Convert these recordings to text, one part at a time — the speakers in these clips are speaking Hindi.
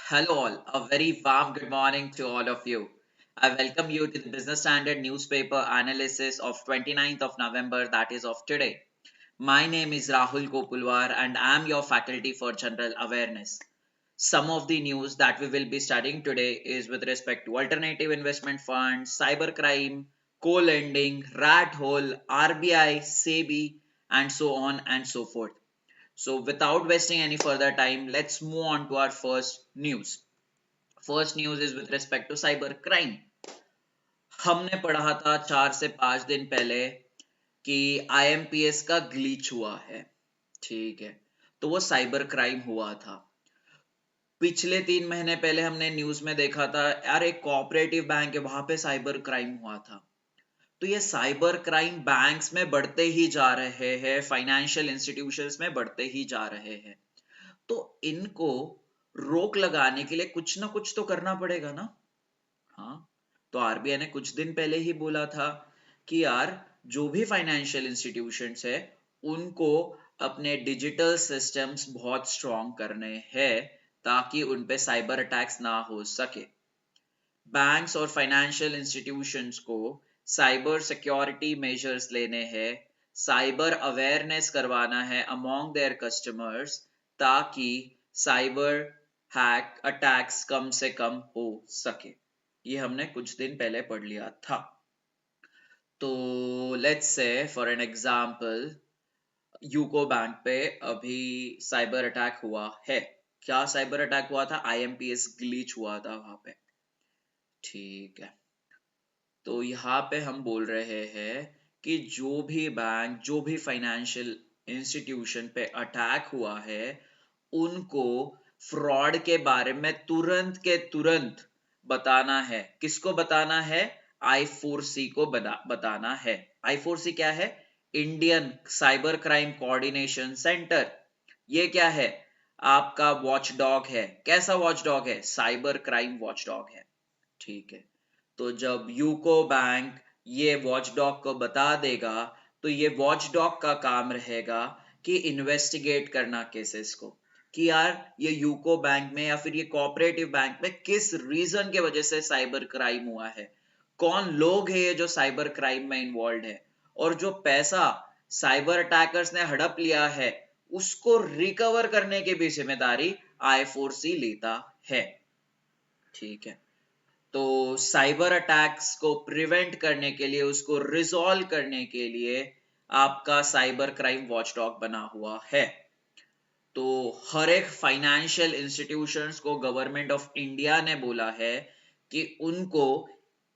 Hello, all. A very warm good morning to all of you. I welcome you to the Business Standard newspaper analysis of 29th of November, that is of today. My name is Rahul Gopulwar and I am your faculty for general awareness. Some of the news that we will be studying today is with respect to alternative investment funds, cybercrime, co-lending, rat hole, RBI, SEBI, and so on and so forth. So without wasting any further time, let's move on to our first news. First news is with respect to cyber crime. हमने पढ़ा था 4 से 5 दिन पहले कि आईएमपीएस का ग्लिच हुआ है। ठीक है, तो वो साइबर क्राइम हुआ था। पिछले 3 महीने पहले हमने न्यूज में देखा था यार एक कोऑपरेटिव बैंक है वहां पे साइबर क्राइम हुआ था। तो ये साइबर क्राइम बैंक्स में बढ़ते ही जा रहे हैं, फाइनेंशियल इंस्टीट्यूशंस में बढ़ते ही जा रहे हैं। तो इनको रोक लगाने के लिए कुछ ना कुछ तो करना पड़ेगा ना। हाँ, तो आरबीआई ने कुछ दिन पहले ही बोला था कि यार जो भी फाइनेंशियल इंस्टीट्यूशंस है उनको अपने डिजिटल सिस्टम्स बहुत स्ट्रॉन्ग करने हैं ताकि उन पे साइबर अटैक्स ना हो सके। बैंक्स और फाइनेंशियल इंस्टीट्यूशंस को साइबर सिक्योरिटी मेजर्स लेने हैं, साइबर अवेयरनेस करवाना है अमॉन्ग देयर कस्टमर्स ताकि साइबर हैक अटैक्स कम से कम हो सके। ये हमने कुछ दिन पहले पढ़ लिया था। तो let's say for an example UCO bank पे अभी साइबर अटैक हुआ है। क्या साइबर अटैक हुआ था? आईएमपीएस ग्लिच हुआ था वहां पे। ठीक है, तो यहाँ पे हम बोल रहे हैं कि जो भी बैंक, जो भी फाइनेंशियल इंस्टीट्यूशन पे अटैक हुआ है उनको फ्रॉड के बारे में तुरंत के तुरंत बताना है। किसको बताना है? I4C को बताना है। I4C क्या है? Indian cyber crime coordination centre. ये क्या है? आपका वॉच डॉग है। कैसा वॉच डॉग है? साइबर क्राइम वॉच डॉग है। ठीक है, तो जब यूको बैंक ये वॉच डॉग को बता देगा तो ये वॉच डॉग का काम रहेगा कि इन्वेस्टिगेट करना केसेस को कि यार ये यूको बैंक में या फिर ये कोऑपरेटिव बैंक में किस रीजन के वजह से साइबर क्राइम हुआ है, कौन लोग है ये जो साइबर क्राइम में इन्वॉल्व है, और जो पैसा साइबर अटैकर्स ने हड़प लिया है उसको रिकवर करने की भी जिम्मेदारी I4C लेता है। ठीक है, तो साइबर अटैक्स को प्रिवेंट करने के लिए, उसको रिजॉल्व करने के लिए आपका साइबर क्राइम वॉचडॉग बना हुआ है। तो हर एक फाइनेंशियल इंस्टीट्यूशंस को गवर्नमेंट ऑफ इंडिया ने बोला है कि उनको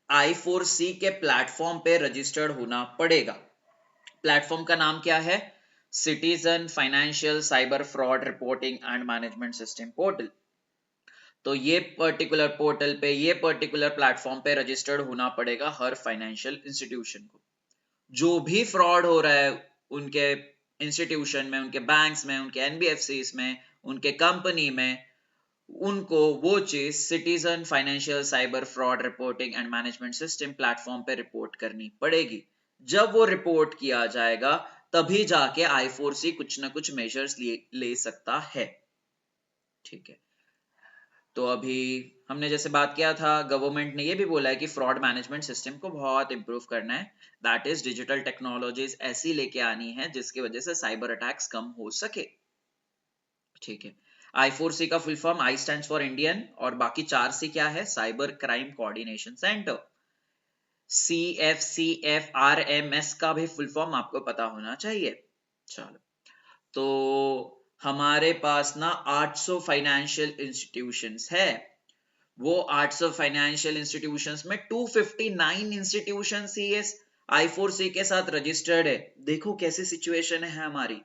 I4C के प्लेटफॉर्म पे रजिस्टर्ड होना पड़ेगा। प्लेटफॉर्म का नाम क्या है? Citizen financial cyber fraud reporting and management system portal. तो ये पर्टिकुलर पोर्टल पे, ये पर्टिकुलर प्लेटफॉर्म पे रजिस्टर्ड होना पड़ेगा हर फाइनेंशियल इंस्टीट्यूशन को। जो भी फ्रॉड हो रहा है उनके इंस्टीट्यूशन में, उनके बैंक्स में, उनके एनबीएफसीज में, उनके कंपनी में, उनको वो चीज citizen financial cyber fraud reporting and management system platform पे रिपोर्ट करनी पड़ेगी। जब वो रिपोर्ट किया जाएगा तभी जाके I4C कुछ ना कुछ मेजर्स ले सकता है। ठीक है, तो अभी हमने जैसे बात किया था, गवर्नमेंट ने ये भी बोला है कि फ्रॉड मैनेजमेंट सिस्टम को बहुत इंप्रूव करना है। दैट इज डिजिटल टेक्नोलॉजीज ऐसी लेके आनी है जिसकी वजह से साइबर अटैक्स कम हो सके। ठीक है, I4C का full form I stands for Indian और बाकी 4C क्या है? Cyber crime coordination centre. CFCFRMS का भी फुल फॉर्म आपको पता होना चाहिए। चलो, तो हमारे पास ना 800 फाइनेंशियल इंस्टीट्यूशंस है। वो 800 फाइनेंशियल इंस्टीट्यूशंस में 259 इंस्टीट्यूशंस ही इस I4C के साथ रजिस्टर्ड है। देखो कैसी सिचुएशन है हमारी।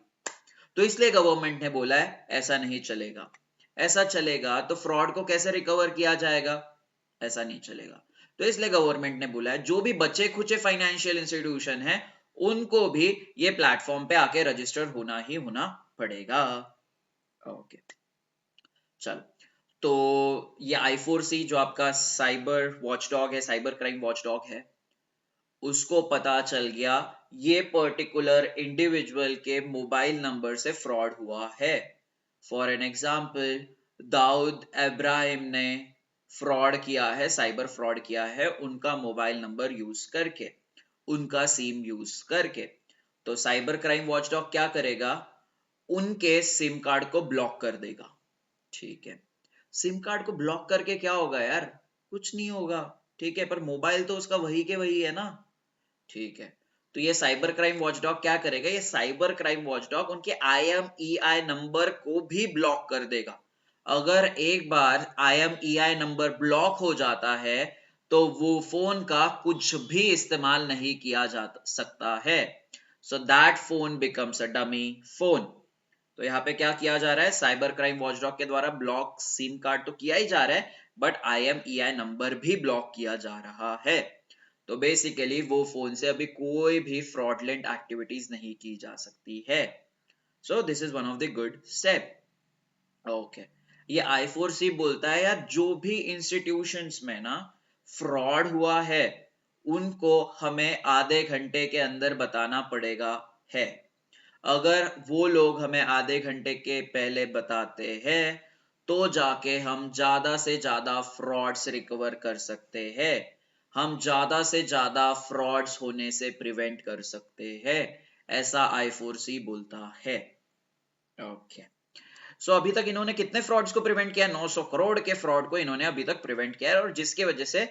तो इसलिए गवर्नमेंट ने बोला है ऐसा नहीं चलेगा। ऐसा चलेगा तो फ्रॉड को कैसे रिकवर किया जाएगा? ऐसा नहीं चलेगा। तो इसलिए गवर्नमेंट ने बोला है जो भी बचे खुचे फाइनेंशियल इंस्टीट्यूशन है उनको भी ये प्लेटफॉर्म पे आके रजिस्टर्ड होना ही होना पड़ेगा। ओके, चलो, तो ये I4C जो आपका साइबर वॉचडॉग है, साइबर क्राइम वॉचडॉग है, उसको पता चल गया ये पर्टिकुलर इंडिविजुअल के मोबाइल नंबर से फ्रॉड हुआ है। For an example, Dawood Ibrahim ने फ्रॉड किया है, साइबर फ्रॉड किया है उनका मोबाइल नंबर यूज करके, उनका सिम यूज करके। तो साइबर क्राइम वॉचडॉग क्या करेगा, उनके सिम कार्ड को ब्लॉक कर देगा। ठीक है, सिम कार्ड को ब्लॉक करके क्या होगा यार, कुछ नहीं होगा। ठीक है, पर मोबाइल तो उसका वही के वही है ना। ठीक है, तो ये साइबर क्राइम वॉचडॉग क्या करेगा, ये साइबर क्राइम वॉचडॉग उनके IMEI नंबर को भी ब्लॉक कर देगा। अगर एक बार IMEI नंबर ब्लॉक हो जाता है तो वो फोन का कुछ भी इस्तेमाल नहीं किया जा सकता है। So that phone becomes a dummy phone. तो यहाँ पे क्या किया जा रहा है, साइबर क्राइम वॉचडॉग के द्वारा ब्लॉक सिम कार्ड तो किया ही जा रहा है, बट IMEI नंबर भी ब्लॉक किया जा रहा है। तो बेसिकली वो फोन से अभी कोई भी फ्रॉडलेंट एक्टिविटीज नहीं की जा सकती है। So this is one of the good step. Okay, ये I4C बोलता है यार, जो भी इंस्टीट्यूशंस में ना फ्रॉड हुआ है उनको हमें आधे घंटे के अंदर बताना पड़ेगा है। अगर वो लोग हमें आधे घंटे के पहले बताते हैं तो जाके हम ज्यादा से ज्यादा फ्रॉड्स रिकवर कर सकते हैं, हम ज्यादा से ज्यादा फ्रॉड्स होने से प्रिवेंट कर सकते हैं, ऐसा I4C बोलता है। ओके, सो अभी तक इन्होंने कितने फ्रॉड्स को प्रिवेंट किया, 900 करोड़ के फ्रॉड को इन्होंने अभी तक प्रिवेंट किया है, और जिसकी वजह से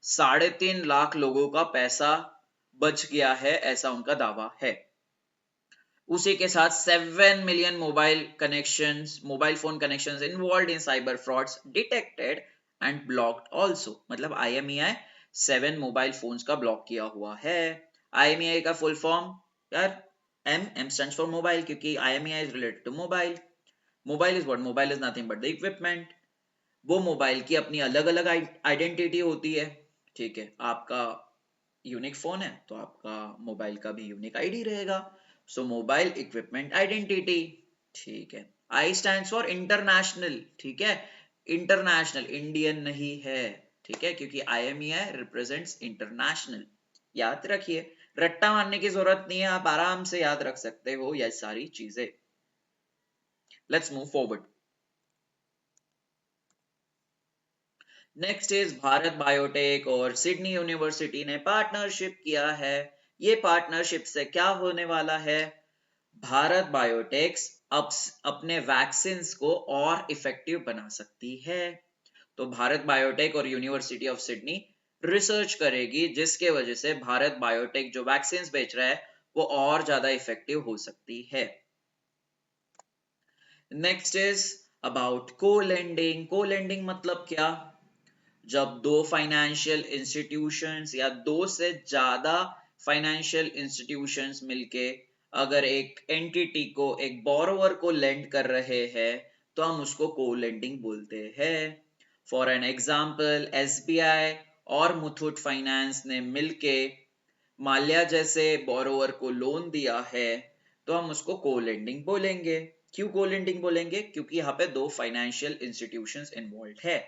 3.5 लाख लोगों का पैसा बच गया है, ऐसा उनका दावा है। उसी के साथ 7 million mobile phone connections involve in cyber frauds detected and blocked also. मतलब IMEI 7 मोबाइल फोन्स का ब्लॉक किया हुआ है। IMEI का फुल फॉर्म यार, M स्टैंड्स फॉर मोबाइल, क्योंकि IMEI is related to mobile. Mobile is what, mobile is nothing but the equipment. वो मोबाइल की अपनी अलग अलग आइडेंटिटी होती है। ठीक है, आपका यूनिक फोन है तो आपका मोबाइल का भी यूनिक आईडी रहेगा। सो मोबाइल इक्विपमेंट आइडेंटिटी। ठीक है, आई स्टैंड्स फॉर इंटरनेशनल। ठीक है, इंटरनेशनल, इंडियन नहीं है। ठीक है, क्योंकि IMEI रिप्रेजेंट्स इंटरनेशनल। याद रखिए, रट्टा मारने की जरूरत नहीं है, आप आराम से याद रख सकते हो ये सारी चीजें। Let's move forward. Next is Bharat biotech और सिडनी यूनिवर्सिटी ने पार्टनरशिप किया है। ये पार्टनरशिप से क्या होने वाला है, भारत बायोटेक्स अपने वैक्सीन को और इफेक्टिव बना सकती है। तो भारत बायोटेक और यूनिवर्सिटी ऑफ सिडनी रिसर्च करेगी, जिसके वजह से भारत बायोटेक जो वैक्सीन बेच रहा है वो और ज्यादा इफेक्टिव हो सकती है। नेक्स्ट इज अबाउट को लेंडिंग। को लेंडिंग मतलब क्या, जब दो फाइनेंशियल इंस्टीट्यूशंस या दो से ज्यादा फाइनेंशियल इंस्टीट्यूशंस मिलके अगर एक एंटिटी को, एक बोरोवर को लेंड कर रहे हैं तो हम उसको को लेंडिंग बोलते हैं। फॉर एन एग्जांपल, SBI और मुथूट फाइनेंस ने मिलके माल्या जैसे बोरोवर को लोन दिया है तो हम उसको को लेंडिंग बोलेंगे। क्यों को लेंडिंग बोलेंगे, क्योंकि यहाँ पे दो फाइनेंशियल इंस्टीट्यूशंस इन्वॉल्व है।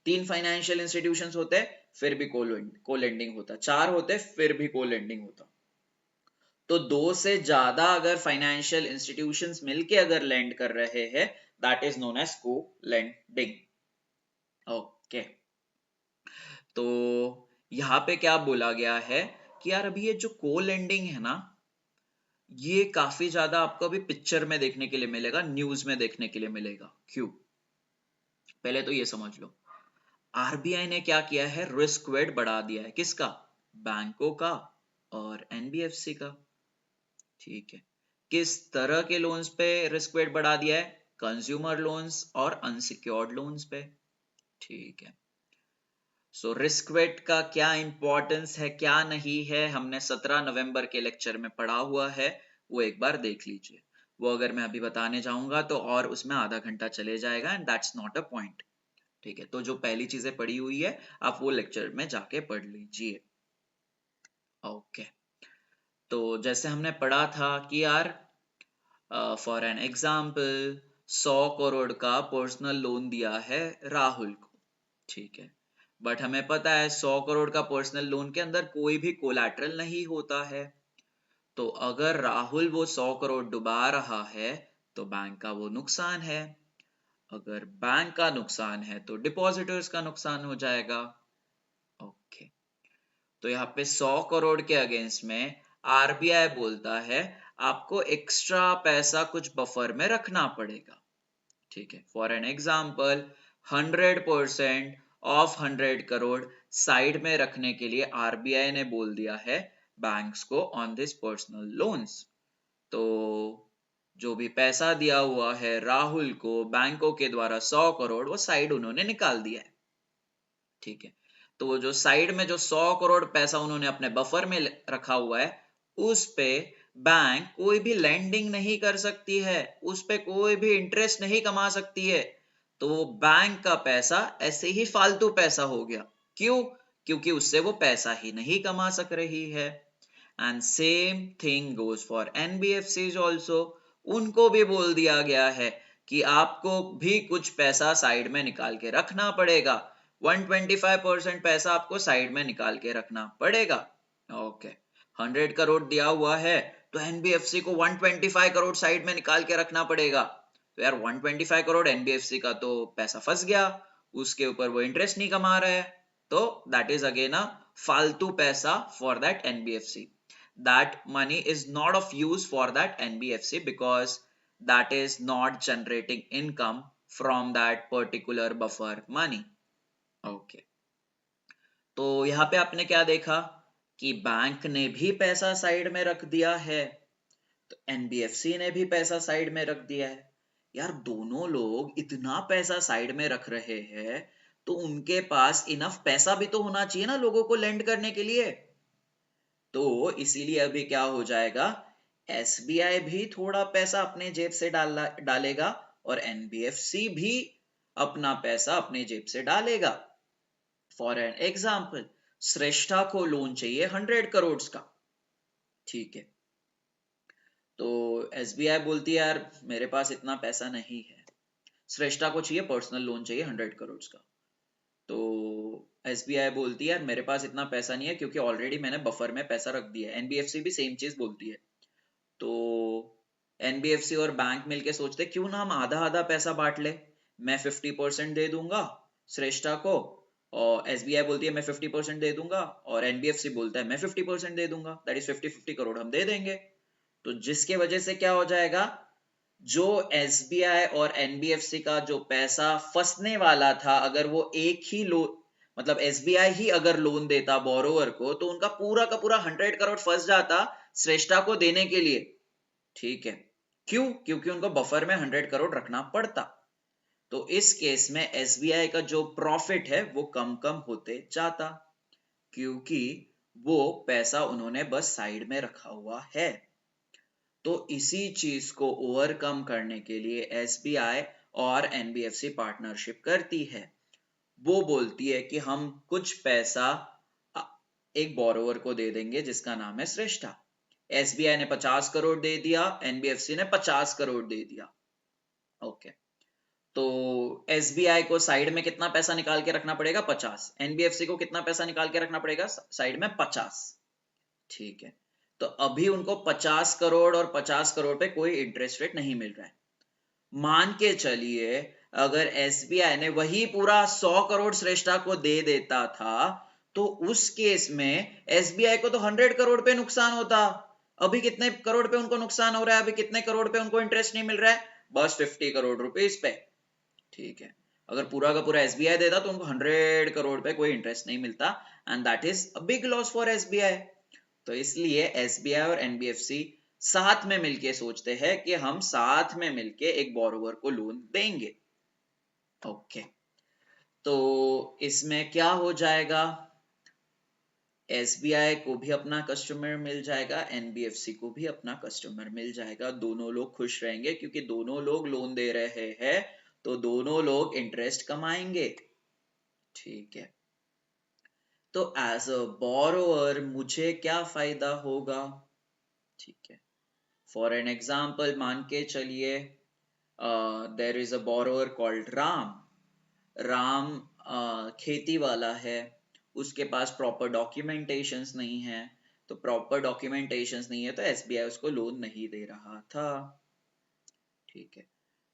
3 फाइनेंशियल इंस्टीट्यूशंस होते फिर भी को लेंडिंग होता, 4 होते फिर भी को लेंडिंग होता। तो 2 से ज्यादा अगर फाइनेंशियल इंस्टीट्यूशंस मिलके अगर लेंड कर रहे हैं, दैट इज नोन एज को लेंडिंग। ओके, तो यहाँ पे क्या बोला गया है कि यार अभी ये जो को लेंडिंग है ना, ये काफी ज्यादा आपको अभी पिक्चर में देखने के लिए मिलेगा, न्यूज में देखने के लिए मिलेगा। क्यों, पहले तो ये समझ लो, RBI ने क्या किया है, रिस्क वेट बढ़ा दिया है। किसका, बैंकों का और NBFC का। ठीक है, किस तरह के लोन्स पे रिस्क वेट बढ़ा दिया है, कंज्यूमर लोन्स और अनसिक्योर्ड लोन्स पे। ठीक है, सो रिस्क वेट का क्या इंपॉर्टेंस है क्या नहीं है, हमने 17 नवंबर के लेक्चर में पढ़ा हुआ है, वो एक बार देख लीजिए। वो अगर मैं अभी बताने जाऊंगा तो और उसमें आधा घंटा चले जाएगा, and that's not a point. ठीक है, तो जो पहली चीजें पढ़ी हुई है आप वो लेक्चर में जाके पढ़ लीजिए। ओके, तो जैसे हमने पढ़ा था कि यार फॉर एन एग्जाम्पल 100 करोड़ का पर्सनल लोन दिया है राहुल को। ठीक है, बट हमें पता है 100 करोड़ का पर्सनल लोन के अंदर कोई भी कोलैटरल नहीं होता है। तो अगर राहुल वो 100 करोड़ डुबा रहा है तो बैंक का वो नुकसान है। अगर बैंक का नुकसान है तो डिपॉजिटर्स का नुकसान हो जाएगा। ओके, तो यहाँ पे 100 करोड़ के अगेंस्ट में आरबीआई बोलता है आपको एक्स्ट्रा पैसा कुछ बफर में रखना पड़ेगा। ठीक है, for an example 100% of 100 crore side में रखने के लिए आरबीआई ने बोल दिया है बैंक्स को ऑन दिस पर्सनल लोन्स। तो जो भी पैसा दिया हुआ है राहुल को बैंकों के द्वारा 100 करोड़ वो साइड उन्होंने निकाल दिया है। ठीक है, तो वो जो साइड में जो 100 करोड़ पैसा उन्होंने अपने बफर में रखा हुआ है उस पे बैंक कोई भी लैंडिंग नहीं कर सकती है, उस पे कोई भी इंटरेस्ट नहीं कमा सकती है। तो वो बैंक का पैसा ऐसे ही फालतू पैसा हो गया। क्यों? क्योंकि उससे वो पैसा ही नहीं कमा सक रही है। And same thing goes for NBFCs also. उनको भी बोल दिया गया है कि आपको भी कुछ पैसा साइड में निकाल के रखना पड़ेगा। 125% पैसा आपको साइड में निकाल के रखना पड़ेगा। ओके, 100 करोड़ दिया हुआ है तो एनबीएफसी को 125 करोड़ साइड में निकाल के रखना पड़ेगा। तो यार 125 करोड़ एनबीएफसी का तो पैसा फंस गया, उसके ऊपर वो इंटरेस्ट नहीं कमा रहा है। तो दैट इज अगेन अ फालतू पैसा for that NBFC. That money is not of use for that NBFC because that is not generating income from that particular buffer money. Okay. तो यहाँ पे आपने क्या देखा कि बैंक ने भी पैसा साइड में रख दिया है, तो एनबीएफसी ने भी पैसा साइड में रख दिया है। यार दोनों लोग इतना पैसा साइड में रख रहे हैं तो उनके पास इनफ पैसा भी तो होना चाहिए ना लोगों को लेंड करने के लिए। तो इसीलिए अभी क्या हो जाएगा, एसबीआई भी थोड़ा पैसा अपने जेब से डालेगा और एनबीएफसी भी अपना पैसा अपने जेब से डालेगा। फॉर एन एग्जाम्पल श्रेष्ठा को लोन चाहिए 100 करोड़ का। ठीक है, तो एसबीआई बोलती है यार मेरे पास इतना पैसा नहीं है, श्रेष्ठा को चाहिए पर्सनल लोन चाहिए 100 करोड़ का। तो एसबीआई बोलती है यार मेरे पास इतना पैसा नहीं है क्योंकि ऑलरेडी मैंने बफर में पैसा रख दिया है। एनबीएफसी भी सेम चीज बोलती है। तो एनबीएफसी और बैंक मिलके सोचते क्यों ना हम आधा आधा पैसा बांट ले, मैं 50% दे दूंगा श्रेष्ठा को और एसबीआई बोलती है मैं 50% दे दूंगा और एनबीएफसी बोलता है मैं 50% दे दूंगा, दैट इज 50-50 करोड़ हम दे देंगे। तो जिसके वजह से क्या हो जाएगा, जो एसबीआई और एनबीएफसी का जो पैसा फंसने वाला था अगर वो एक ही मतलब एसबीआई ही अगर लोन देता बोरोवर को तो उनका पूरा का पूरा 100 करोड़ फंस जाता श्रेष्ठा को देने के लिए। ठीक है, क्यों? क्योंकि उनको बफर में 100 करोड़ रखना पड़ता। तो इस केस में एसबीआई का जो प्रॉफिट है वो कम कम होते जाता क्योंकि वो पैसा उन्होंने बस साइड में रखा हुआ है। तो इसी चीज को ओवरकम करने के लिए एसबीआई और एनबीएफसी पार्टनरशिप करती है। वो बोलती है कि हम कुछ पैसा एक बोरोवर को दे देंगे जिसका नाम है श्रेष्ठा। एसबीआई ने 50 करोड़ दे दिया, एनबीएफसी ने 50 करोड़ दे दिया। ओके, तो एसबीआई को साइड में कितना पैसा निकाल के रखना पड़ेगा? 50। एनबीएफसी को कितना पैसा निकाल के रखना पड़ेगा साइड में? 50। ठीक है, तो अभी उनको 50 करोड़ और 50 करोड़ पे कोई इंटरेस्ट रेट नहीं मिल रहा है। मान के चलिए अगर एसबीआई ने वही पूरा 100 करोड़ श्रेष्ठा को दे देता था तो उस केस में एसबीआई को तो 100 करोड़ पे नुकसान होता। अभी कितने करोड़ पे उनको नुकसान हो रहा है? अभी कितने करोड़ पे उनको इंटरेस्ट नहीं मिल रहा है? बस 50 करोड़ रुपीस पे। ठीक है, अगर पूरा का पूरा एसबीआई देता तो उनको 100 करोड़ पे कोई इंटरेस्ट नहीं मिलता and that is a big loss for SBI. तो इसलिए एसबीआई और एनबीएफसी साथ में मिलके सोचते हैं कि हम साथ में मिलके एक बोरोवर को लोन देंगे। ओके, तो इसमें क्या हो जाएगा, एसबीआई को भी अपना कस्टमर मिल जाएगा, एनबीएफसी को भी अपना कस्टमर मिल जाएगा, दोनों लोग खुश रहेंगे क्योंकि दोनों लोग लोन दे रहे हैं तो दोनों लोग इंटरेस्ट कमाएंगे। ठीक है, तो एज अ बोरोवर मुझे क्या फायदा होगा? ठीक है, फॉर एन एग्जाम्पल मान के चलिए there is a borrower called Ram. Ram खेती वाला है, उसके पास प्रॉपर डॉक्यूमेंटेशंस नहीं है, तो प्रॉपर डॉक्यूमेंटेशंस नहीं है तो एसबीआई उसको लोन नहीं दे रहा था। ठीक है,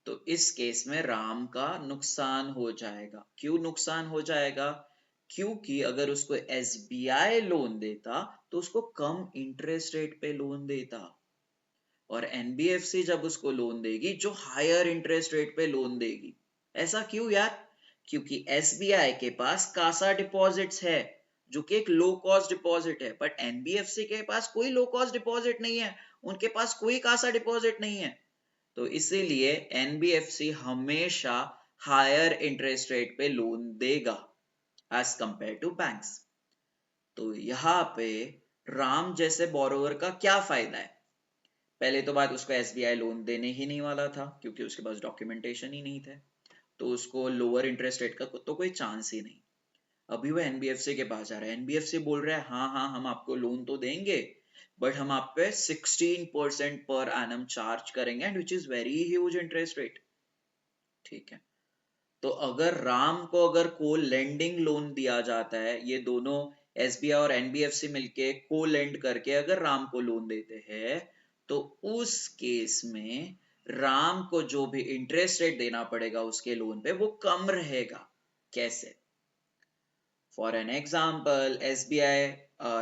तो इस केस में राम का नुकसान हो जाएगा। क्यों नुकसान हो जाएगा? क्योंकि अगर उसको एसबीआई लोन देता तो उसको कम इंटरेस्ट रेट पे लोन देता, और एनबीएफसी जब उसको लोन देगी जो हायर इंटरेस्ट रेट पे लोन देगी। ऐसा क्यों यार? क्योंकि एसबीआई के पास कासा डिपॉजिट्स है जो कि एक लो कॉस्ट डिपॉजिट है, बट एनबीएफसी के पास कोई लो कॉस्ट डिपॉजिट नहीं है, उनके पास कोई कासा डिपॉजिट नहीं है। तो इसीलिए एनबीएफसी हमेशा हायर इंटरेस्ट रेट पे लोन देगा एज कंपेयर टू बैंक्स। तो यहाँ पे राम जैसे बोरोवर का क्या फायदा है? पहले तो बात, उसको एसबीआई लोन देने ही नहीं वाला था क्योंकि उसके पास डॉक्यूमेंटेशन ही नहीं थे, तो उसको लोअर इंटरेस्ट रेट का तो कोई चांस ही नहीं। अभी वो एनबीएफसी के पास जा रहा है, एनबीएफसी बोल रहा है हाँ हाँ हम आपको लोन तो देंगे, बट हम आप पे 16% पर एनम चार्ज करेंगे, and which is very huge interest rate. ठीक है, तो अगर राम को अगर को लेंडिंग लोन दिया जाता है, ये दोनों एसबीआई और एनबीएफसी मिलके को लेंड करके अगर राम को लोन देते हैं, तो उस केस में राम को जो भी इंटरेस्ट रेट देना पड़ेगा उसके लोन पे वो कम रहेगा। कैसे? For an example, SBI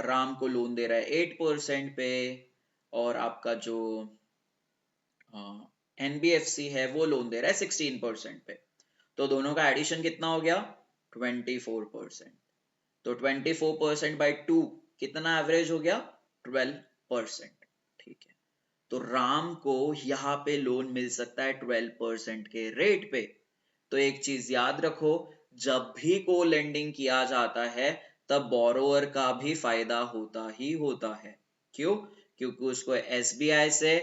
Ram को लोन दे रहा है 8% पे, और आपका जो एनबीएफसी है वो लोन दे रहा है 16% पे, तो दोनों का एडिशन कितना हो गया? 24%। तो 24% बाई 2 कितना एवरेज हो गया? 12%। ठीक है, तो राम को यहाँ पे लोन मिल सकता है 12% के रेट पे। तो एक चीज याद रखो, जब भी को लेंडिंग किया जाता है तब बोरोवर का भी फायदा होता ही होता है। क्यों? क्योंकि उसको एसबीआई से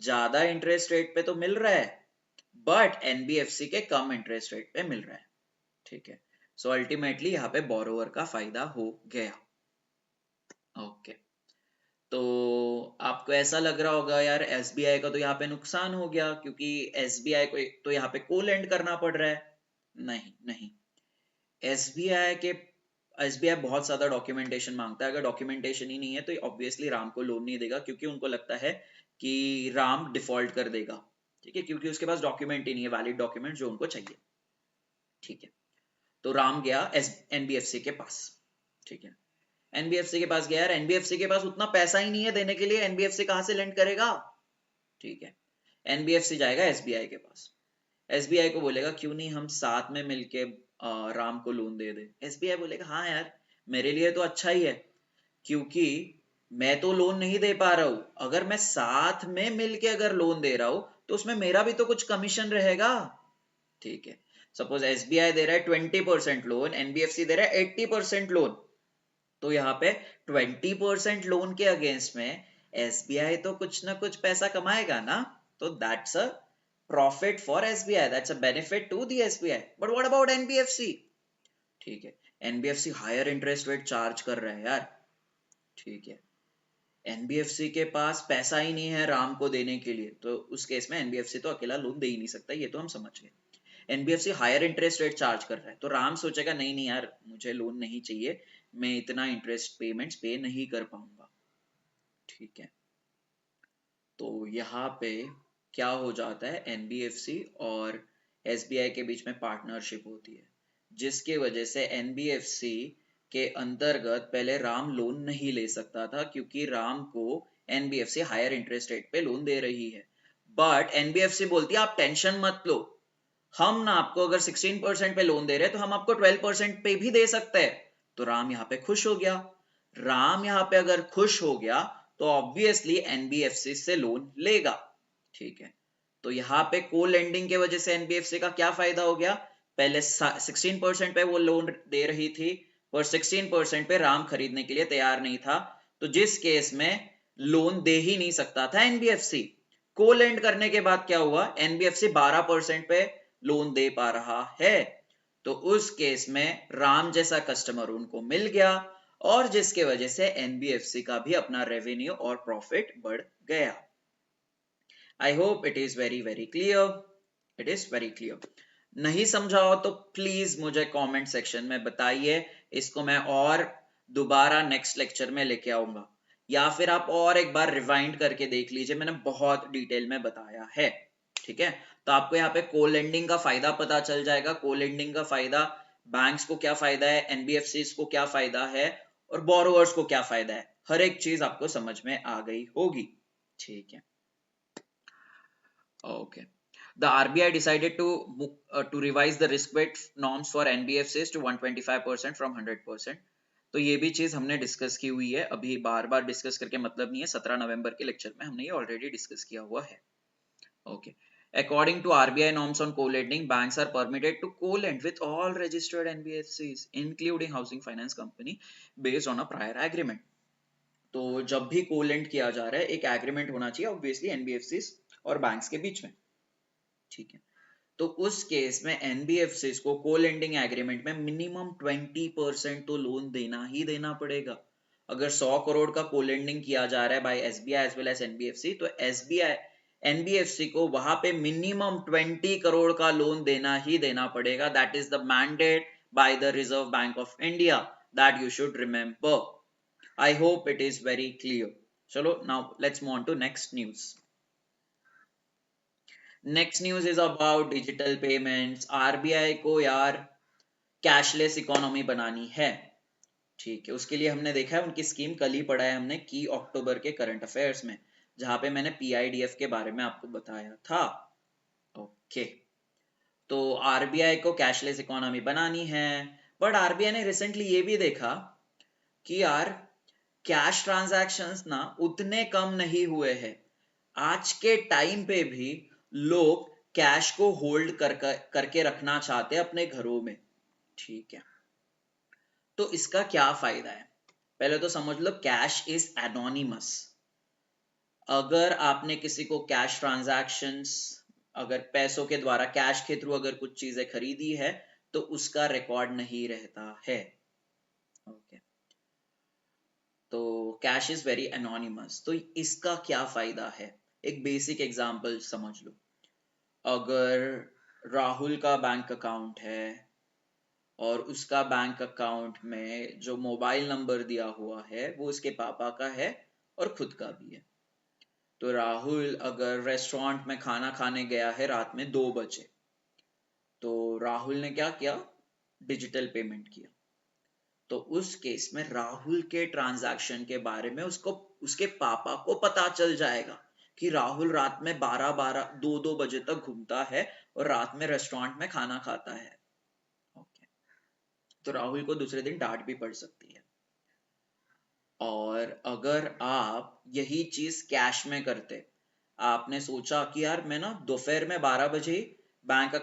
ज्यादा इंटरेस्ट रेट पे तो मिल रहा है, बट एनबीएफसी के कम इंटरेस्ट रेट पे मिल रहा है। ठीक है, सो अल्टीमेटली यहाँ पे बोरोवर का फायदा हो गया। ओके, तो आपको ऐसा लग रहा होगा यार एसबीआई का तो यहाँ पे नुकसान हो गया क्योंकि एसबीआई को तो यहाँ पे को लेंड करना पड़ रहा है। नहीं नहीं, एसबीआई के एसबीआई बहुत ज्यादा डॉक्यूमेंटेशन मांगता है। अगर डॉक्यूमेंटेशन ही नहीं है तो ऑब्वियसली राम को लोन नहीं देगा, क्योंकि उनको लगता है कि राम डिफॉल्ट कर देगा। ठीक है, क्योंकि उसके पास डॉक्यूमेंट ही नहीं है, वैलिड डॉक्यूमेंट जो उनको चाहिए। ठीक है, तो राम गया एनबीएफसी के पास। ठीक है, एनबीएफसी के पास गया, यार एनबीएफसी के पास उतना पैसा ही नहीं है देने के लिए, एनबीएफसी कहां से लेंड करेगा? ठीक है, एनबीएफसी जाएगा एसबीआई के पास, एसबीआई को बोलेगा क्यों नहीं हम साथ में मिलके राम को लोन दे दे। एसबीआई बोलेगा हाँ यार मेरे लिए तो अच्छा ही है, क्योंकि मैं तो लोन नहीं दे पा रहा हूं, अगर मैं साथ में मिलके अगर लोन दे रहा हूं तो उसमें मेरा भी तो कुछ कमीशन रहेगा। ठीक है, सपोज एसबीआई दे रहा है 20% लोन, एनबीएफसी दे रहा है 80% लोन, तो यहाँ पे 20% लोन के अगेंस्ट में एसबीआई तो कुछ ना कुछ पैसा कमाएगा ना, तो that's a profit for SBI, that's a benefit to the SBI. But what about NBFC? ठीक है, NBFC higher interest rate charge कर रहा है यार। ठीक है, एनबीएफसी के पास पैसा ही नहीं है राम को देने के लिए, तो उस केस में एनबीएफसी तो अकेला लोन दे ही नहीं सकता, ये तो हम समझ गए। NBFC higher interest rate charge कर रहा है, तो राम सोचेगा नहीं नहीं यार मुझे लोन नहीं चाहिए, मैं इतना इंटरेस्ट पेमेंट्स पे नहीं कर पाऊंगा। ठीक है, तो यहाँ पे क्या हो जाता है, एनबीएफसी और एसबीआई के बीच में पार्टनरशिप होती है, जिसकी वजह से एनबीएफसी के अंतर्गत पहले राम लोन नहीं ले सकता था, क्योंकि राम को एनबीएफसी हायर इंटरेस्ट रेट पे लोन दे रही है। बट एनबीएफसी बोलती है आप टेंशन मत लो, हम ना आपको अगर 16% पे लोन दे रहे हैं तो हम आपको 12% पे भी दे सकते हैं। तो राम यहाँ पे खुश हो गया। राम यहाँ पे अगर खुश हो गया तो ऑब्वियसली एनबीएफसी से लोन लेगा। ठीक है, तो यहाँ पे को लेंडिंग के वजह से एनबीएफसी का क्या फायदा हो गया? पहले 16% पे वो लोन दे रही थी, और 16% पे राम खरीदने के लिए तैयार नहीं था, तो जिस केस में लोन दे ही नहीं सकता था एनबीएफसी। को लेंड करने के बाद क्या हुआ, एनबीएफसी 12% पे लोन दे पा रहा है, तो उस केस में राम जैसा कस्टमर उनको मिल गया, और जिसके वजह से एनबीएफसी का भी अपना रेवेन्यू और प्रॉफिट बढ़ गया। आई hope it is very very clear, it is very clear. नहीं समझा हो तो प्लीज मुझे कमेंट सेक्शन में बताइए, इसको मैं और दोबारा नेक्स्ट लेक्चर में लेके आऊंगा, या फिर आप और एक बार रिवाइंड करके देख लीजिए, मैंने बहुत डिटेल में बताया है। ठीक है। तो आपको यहाँ पे को लेंडिंग का फायदा पता चल जाएगा, को लेंडिंग का फायदा, बैंक्स को क्या फायदा है, एनबीएफसीज को क्या फायदा है और बोरोवर्स को क्या फायदा है, हर एक चीज आपको समझ में आ गई होगी। ठीक है, okay. The RBI decided to revise the risk weight norms for NBFCs to 125% from 100%. तो ये भी चीज हमने डिस्कस की हुई है, अभी बार बार डिस्कस करके मतलब नहीं है, 17 नवंबर के लेक्चर में हमने ये ऑलरेडी डिस्कस किया हुआ है। Okay. According to RBI norms on co-lending, banks are permitted to co-lend with all registered NBFCs, including housing finance company, based on a prior agreement. तो जब भी co-lend किया जा रहा है, एक एग्रीमेंट होना चाहिए ऑब्वियसली एनबीएफसीज और बैंक्स के बीच में। ठीक है, तो उस केस में एनबीएफसीज को को लेंडिंग एग्रीमेंट में मिनिमम 20% तो लोन देना ही देना पड़ेगा। अगर 100 करोड़ का को लेंडिंग किया जा रहा है by SBI as well as NBFC, तो एसबीआई एनबीएफसी को वहां पे मिनिमम 20 करोड़ का लोन देना ही देना पड़ेगा। That is the mandate by the reserve bank of India, that you should remember. I hope it is very clear. चलो now let's move on to next news. Next news is about digital payments. RBI को यार कैशलेस इकोनॉमी बनानी है। ठीक है, उसके लिए हमने देखा है उनकी स्कीम, कल ही पढ़ा है हमने की अक्टूबर के करंट अफेयर्स में, जहां पे मैंने पीआईडीएफ के बारे में आपको बताया था। ओके, तो आरबीआई को कैशलेस इकोनॉमी बनानी है, बट आरबीआई ने रिसेंटली ये भी देखा कि यार कैश ट्रांजैक्शंस ना उतने कम नहीं हुए हैं। आज के टाइम पे भी लोग कैश को होल्ड करके रखना चाहते हैं अपने घरों में। ठीक है, तो इसका क्या फायदा है? पहले तो समझ लो कैश इज एनोनिमस। अगर आपने किसी को कैश ट्रांजैक्शंस, अगर पैसों के द्वारा कैश के थ्रू अगर कुछ चीजें खरीदी है तो उसका रिकॉर्ड नहीं रहता है। ओके, तो कैश इज वेरी एनोनिमस। तो इसका क्या फायदा है? एक बेसिक एग्जांपल समझ लो। अगर राहुल का बैंक अकाउंट है और उसका बैंक अकाउंट में जो मोबाइल नंबर दिया हुआ है वो उसके पापा का है और खुद का भी है, तो राहुल अगर रेस्टोरेंट में खाना खाने गया है रात में 2 बजे, तो राहुल ने क्या किया? डिजिटल पेमेंट किया। तो उस केस में राहुल के ट्रांजैक्शन के बारे में उसको, उसके पापा को पता चल जाएगा कि राहुल रात में 2 बजे तक घूमता है और रात में रेस्टोरेंट में खाना खाता है। ओके, तो राहुल को दूसरे दिन डांट भी पड़ सकती है। और अगर आप यही चीज कैश में करते, आपने सोचा कि यार मैं ना दोपहर में 12 बजे बैंक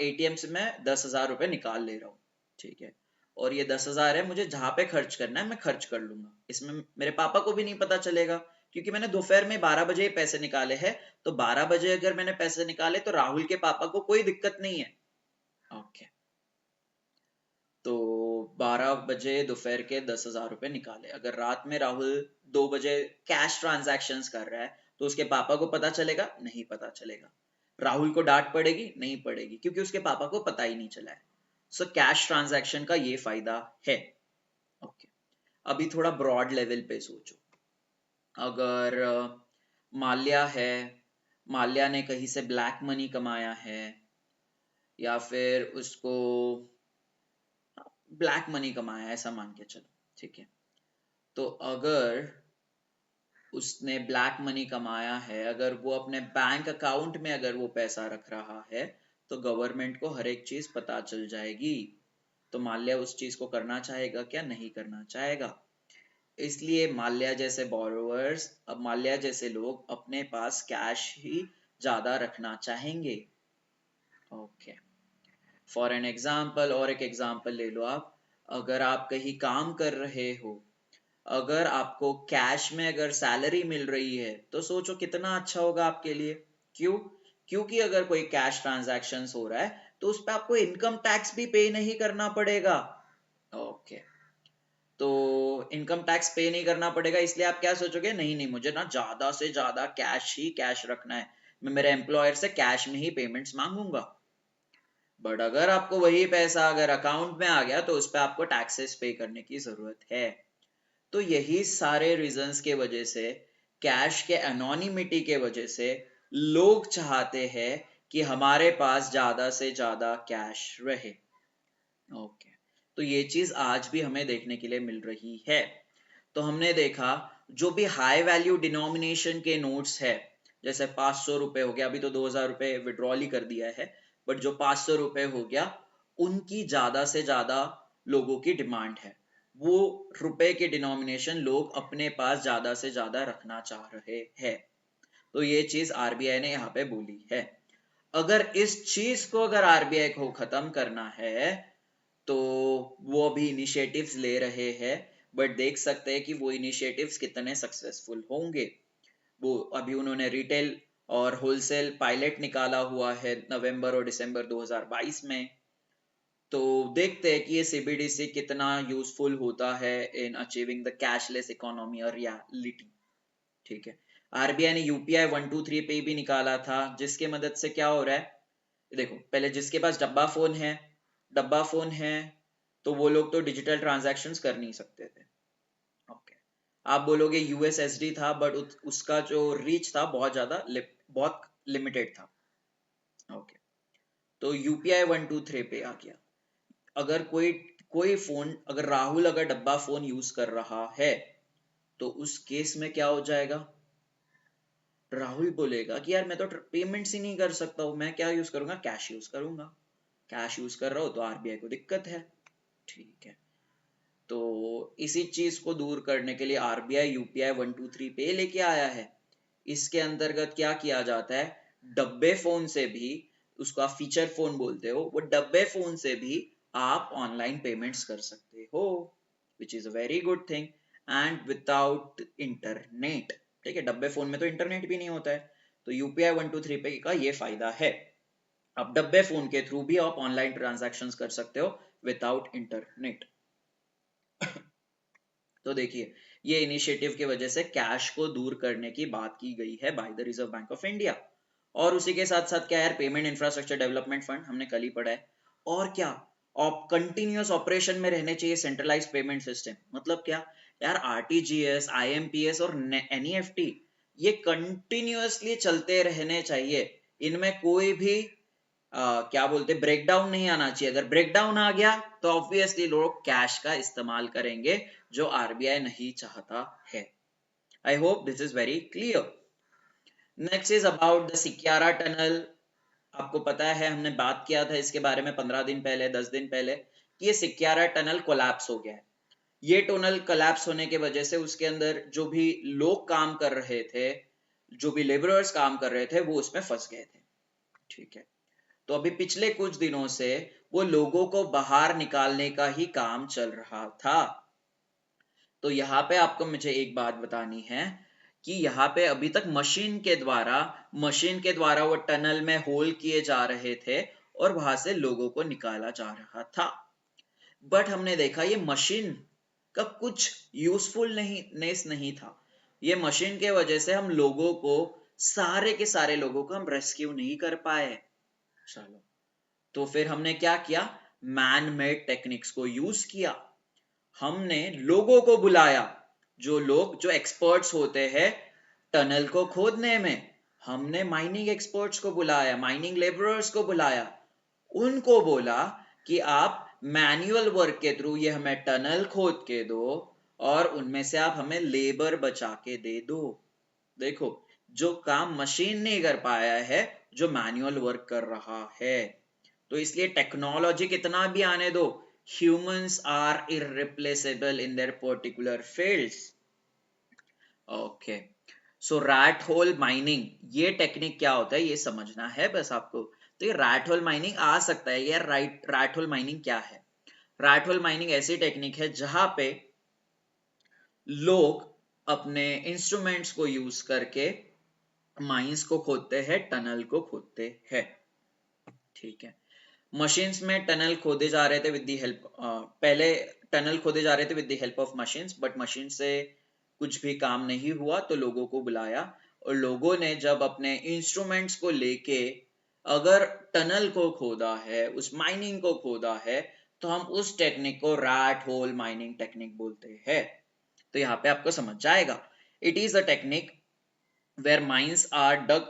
एटीएम से मैं 10,000 रुपए निकाल ले रहा हूँ। ठीक है, और ये 10,000 है, मुझे जहां पे खर्च करना है मैं खर्च कर लूंगा, इसमें मेरे पापा को भी नहीं पता चलेगा क्योंकि मैंने दोपहर में 12 बजे ही पैसे निकाले हैं। तो 12 बजे अगर मैंने पैसे निकाले तो राहुल के पापा को कोई दिक्कत नहीं है। ओके, तो 12 बजे दोपहर के 10,000 रुपए निकाले। अगर रात में राहुल 2 बजे कैश ट्रांजैक्शन कर रहा है तो उसके पापा को पता चलेगा? नहीं पता चलेगा। राहुल को डांट पड़ेगी? नहीं पड़ेगी, क्योंकि उसके पापा को पता ही नहीं चला है। सो कैश ट्रांजैक्शन का ये फायदा है। ओके, अभी थोड़ा ब्रॉड लेवल पे सोचो। अगर माल्या है, माल्या ने कहीं से ब्लैक मनी कमाया है या फिर उसको ब्लैक मनी कमाया है, ऐसा मान के चलो। ठीक है, तो अगर उसने ब्लैक मनी कमाया है, अगर वो अपने बैंक अकाउंट में अगर वो पैसा रख रहा है तो गवर्नमेंट को हर एक चीज पता चल जाएगी। तो माल्या उस चीज को करना चाहेगा क्या? नहीं करना चाहेगा। इसलिए माल्या जैसे बोरोवर्स, अब माल्या जैसे लोग अपने पास कैश ही ज्यादा रखना चाहेंगे। ओके, फॉर एन एग्जाम्पल, और एक एग्जाम्पल ले लो आप। अगर आप कहीं काम कर रहे हो, अगर आपको कैश में अगर सैलरी मिल रही है तो सोचो कितना अच्छा होगा आपके लिए। क्यों? क्योंकि अगर कोई कैश ट्रांजैक्शन हो रहा है तो उस पर आपको इनकम टैक्स भी पे नहीं करना पड़ेगा। ओके, तो इनकम टैक्स पे नहीं करना पड़ेगा, इसलिए आप क्या सोचोगे? नहीं नहीं, मुझे ना ज्यादा से ज्यादा कैश ही कैश रखना है, मैं मेरे एम्प्लॉयर से कैश में ही पेमेंट्स मांगूंगा। बट अगर आपको वही पैसा अगर अकाउंट में आ गया तो उस पर आपको टैक्सेस पे करने की जरूरत है। तो यही सारे रीजंस के वजह से, कैश के एनोनिमिटी के वजह से लोग चाहते हैं कि हमारे पास ज्यादा से ज्यादा कैश रहे। ओके, तो ये चीज आज भी हमें देखने के लिए मिल रही है। तो हमने देखा जो भी हाई वैल्यू डिनोमिनेशन के नोट्स है, जैसे 500 रुपए हो गया, अभी तो 2000 रुपए विड्रॉल ही कर दिया है, बट जो 500 रुपए हो गया, उनकी ज्यादा से ज्यादा लोगों की डिमांड है। वो रुपए के डिनोमिनेशन लोग अपने पास ज्यादा से ज्यादा रखना चाह रहे हैं। तो ये चीज आरबीआई ने यहाँ पे बोली है। अगर इस चीज को अगर आरबीआई को खत्म करना है तो वो अभी इनिशिएटिव्स ले रहे हैं, बट देख सकते हैं कि वो इनिशिएटिव्स कितने सक्सेसफुल होंगे। वो अभी उन्होंने रिटेल और होलसेल पायलट निकाला हुआ है नवंबर और दिसंबर 2022 में। तो देखते हैं कि ये सीबीडीसी कितना यूजफुल होता है in achieving the cashless economy और रियलिटी। ठीक है, आरबीआई ने यूपीआई 123 पे भी निकाला था, जिसके मदद से क्या हो रहा है, देखो पहले जिसके पास डब्बा फोन है तो वो लोग तो डिजिटल ट्रांजैक्शंस कर नहीं सकते थे। ओके, आप बोलोगे यूएसएसडी था, बट उसका जो रीच था बहुत ज्यादा बहुत लिमिटेड था। ओके, तो यूपीआई 123 पे आ गया। अगर कोई कोई फोन, अगर राहुल अगर डब्बा फोन यूज कर रहा है तो उस केस में क्या हो जाएगा, राहुल बोलेगा कि यार मैं तो पेमेंट्स ही नहीं कर सकता हूँ, मैं क्या यूज करूंगा, कैश यूज करूंगा। कैश यूज कर रहा हो तो आरबीआई को दिक्कत है। ठीक है, तो इसी चीज को दूर करने के लिए आरबीआई यूपीआई 123 पे लेके आया है। इसके अंतर्गत क्या किया जाता है, डब्बे फोन से भी, उसको आप फीचर फोन बोलते हो, वो डब्बे फोन से भी आप ऑनलाइन पेमेंट्स कर सकते हो, which is a very good thing, and without internet. ठीक है, डब्बे फोन में तो इंटरनेट भी नहीं होता है, तो यूपीआई 123 पे का ये फायदा है। अब डब्बे फोन के थ्रू भी आप ऑनलाइन ट्रांजैक्शन कर सकते हो विदाउट इंटरनेट। तो देखिए, ये इनिशिएटिव की वजह से कैश को दूर करने की बात की गई है bye the reserve bank of India. और उसी के साथ साथ क्या है, पेमेंट इंफ्रास्ट्रक्चर डेवलपमेंट फंड हमने कल ही पढ़ा है। और क्या, कंटिन्यूअस ऑपरेशन में रहने चाहिए सेंट्रलाइज पेमेंट सिस्टम। मतलब क्या यार, आरटीजीएस, आईएमपीएस और एनईएफटी ये कंटिन्यूअसली चलते रहने चाहिए। इनमें कोई भी क्या बोलते, ब्रेकडाउन नहीं आना चाहिए। अगर ब्रेकडाउन आ गया तो ऑब्वियसली लोग कैश का इस्तेमाल करेंगे, जो आरबीआई नहीं चाहता है। I hope this is very clear. Next is about the Silkyara tunnel. आपको पता है हमने बात किया था इसके बारे में 15 दिन पहले, 10 दिन पहले, कि ये सिक्यारा टनल कोलैप्स हो गया है। ये टनल कोलैप्स होने की वजह से उसके अंदर जो भी लोग काम कर रहे थे, जो भी लेबरर्स काम कर रहे थे, वो उसमें फंस गए थे। ठीक है, तो अभी पिछले कुछ दिनों से वो लोगों को बाहर निकालने का ही काम चल रहा था। तो यहाँ पे आपको मुझे एक बात बतानी है कि यहाँ पे अभी तक मशीन के द्वारा वो टनल में होल किए जा रहे थे और वहां से लोगों को निकाला जा रहा था। बट हमने देखा ये मशीन का कुछ यूजफुल नहीं था। ये मशीन के वजह से हम लोगों को, सारे के सारे लोगों को हम रेस्क्यू नहीं कर पाए। चलो, तो फिर हमने क्या किया, मैन मेड टेक्निक्स को यूज किया। हमने लोगों को बुलाया, जो एक्सपर्ट्स होते हैं टनल को खोदने में। हमने माइनिंग एक्सपर्ट्स को बुलाया, माइनिंग लेबरर्स को बुलाया। उनको बोला कि आप मैन्युअल वर्क के थ्रू ये हमें टनल खोद के दो, और उनमें से आप हमें लेबर बचा के दे दो। देखो, जो काम मशीन नहीं कर पाया है, जो मैन्युअल वर्क कर रहा है। तो इसलिए टेक्नोलॉजी कितना भी आने दो, humans are irreplaceable in their particular fields. Okay, so rat hole mining, ये टेक्निक क्या होता है ये समझना है बस आपको। तो ये रैट होल माइनिंग आ सकता है यार। रैट होल माइनिंग क्या है, रैट होल माइनिंग ऐसी टेक्निक है जहां पे लोग अपने इंस्ट्रूमेंट्स को यूज करके माइंस को खोदते हैं, टनल को खोदते हैं। ठीक है, मशीन्स में टनल खोदे जा रहे थे विद दी हेल्प, पहले टनल खोदे जा रहे थे with the help of machines, but machine से कुछ भी काम नहीं हुआ तो लोगों को बुलाया। और लोगों ने जब अपने इंस्ट्रूमेंट्स को लेके अगर टनल को खोदा है, उस माइनिंग को खोदा है, तो हम उस टेक्निक को रैट होल माइनिंग टेक्निक बोलते हैं। तो यहाँ पे आपको समझ जाएगा, it is a technique where mines are dug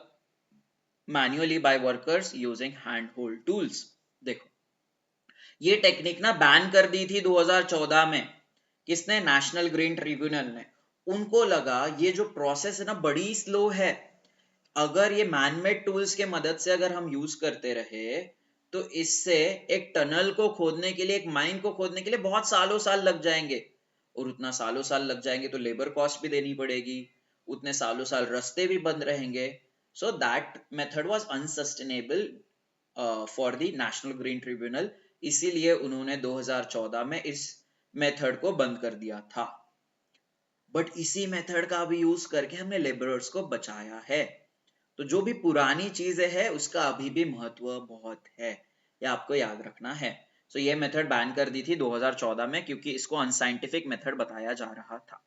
manually by workers using hand hold tools. देखो, ये टेक्निक ना बैन कर दी थी 2014 में। किसने? नेशनल ग्रीन ट्रिब्यूनल ने। उनको लगा ये जो प्रोसेस है ना बड़ी स्लो है, अगर ये मैनमेड टूल्स के मदद से अगर हम यूज करते रहे तो इससे एक टनल को खोदने के लिए, एक माइन को खोदने के लिए बहुत सालों साल लग जाएंगे, और उतना सालों साल लग जाएंगे तो लेबर कॉस्ट भी देनी पड़ेगी, उतने सालों साल रास्ते भी बंद रहेंगे। So that method was unsustainable for the national green tribunal. इसीलिए उन्होंने 2014 में इस मेथड को बंद कर दिया था। बट इसी मेथड का भी यूज करके हमने लेबरर्स को बचाया है। तो जो भी पुरानी चीजें है उसका अभी भी महत्व बहुत है, ये आपको याद रखना है। सो ये मेथड बैन कर दी थी 2014 में क्योंकि इसको अनसाइंटिफिक मेथड बताया जा रहा था।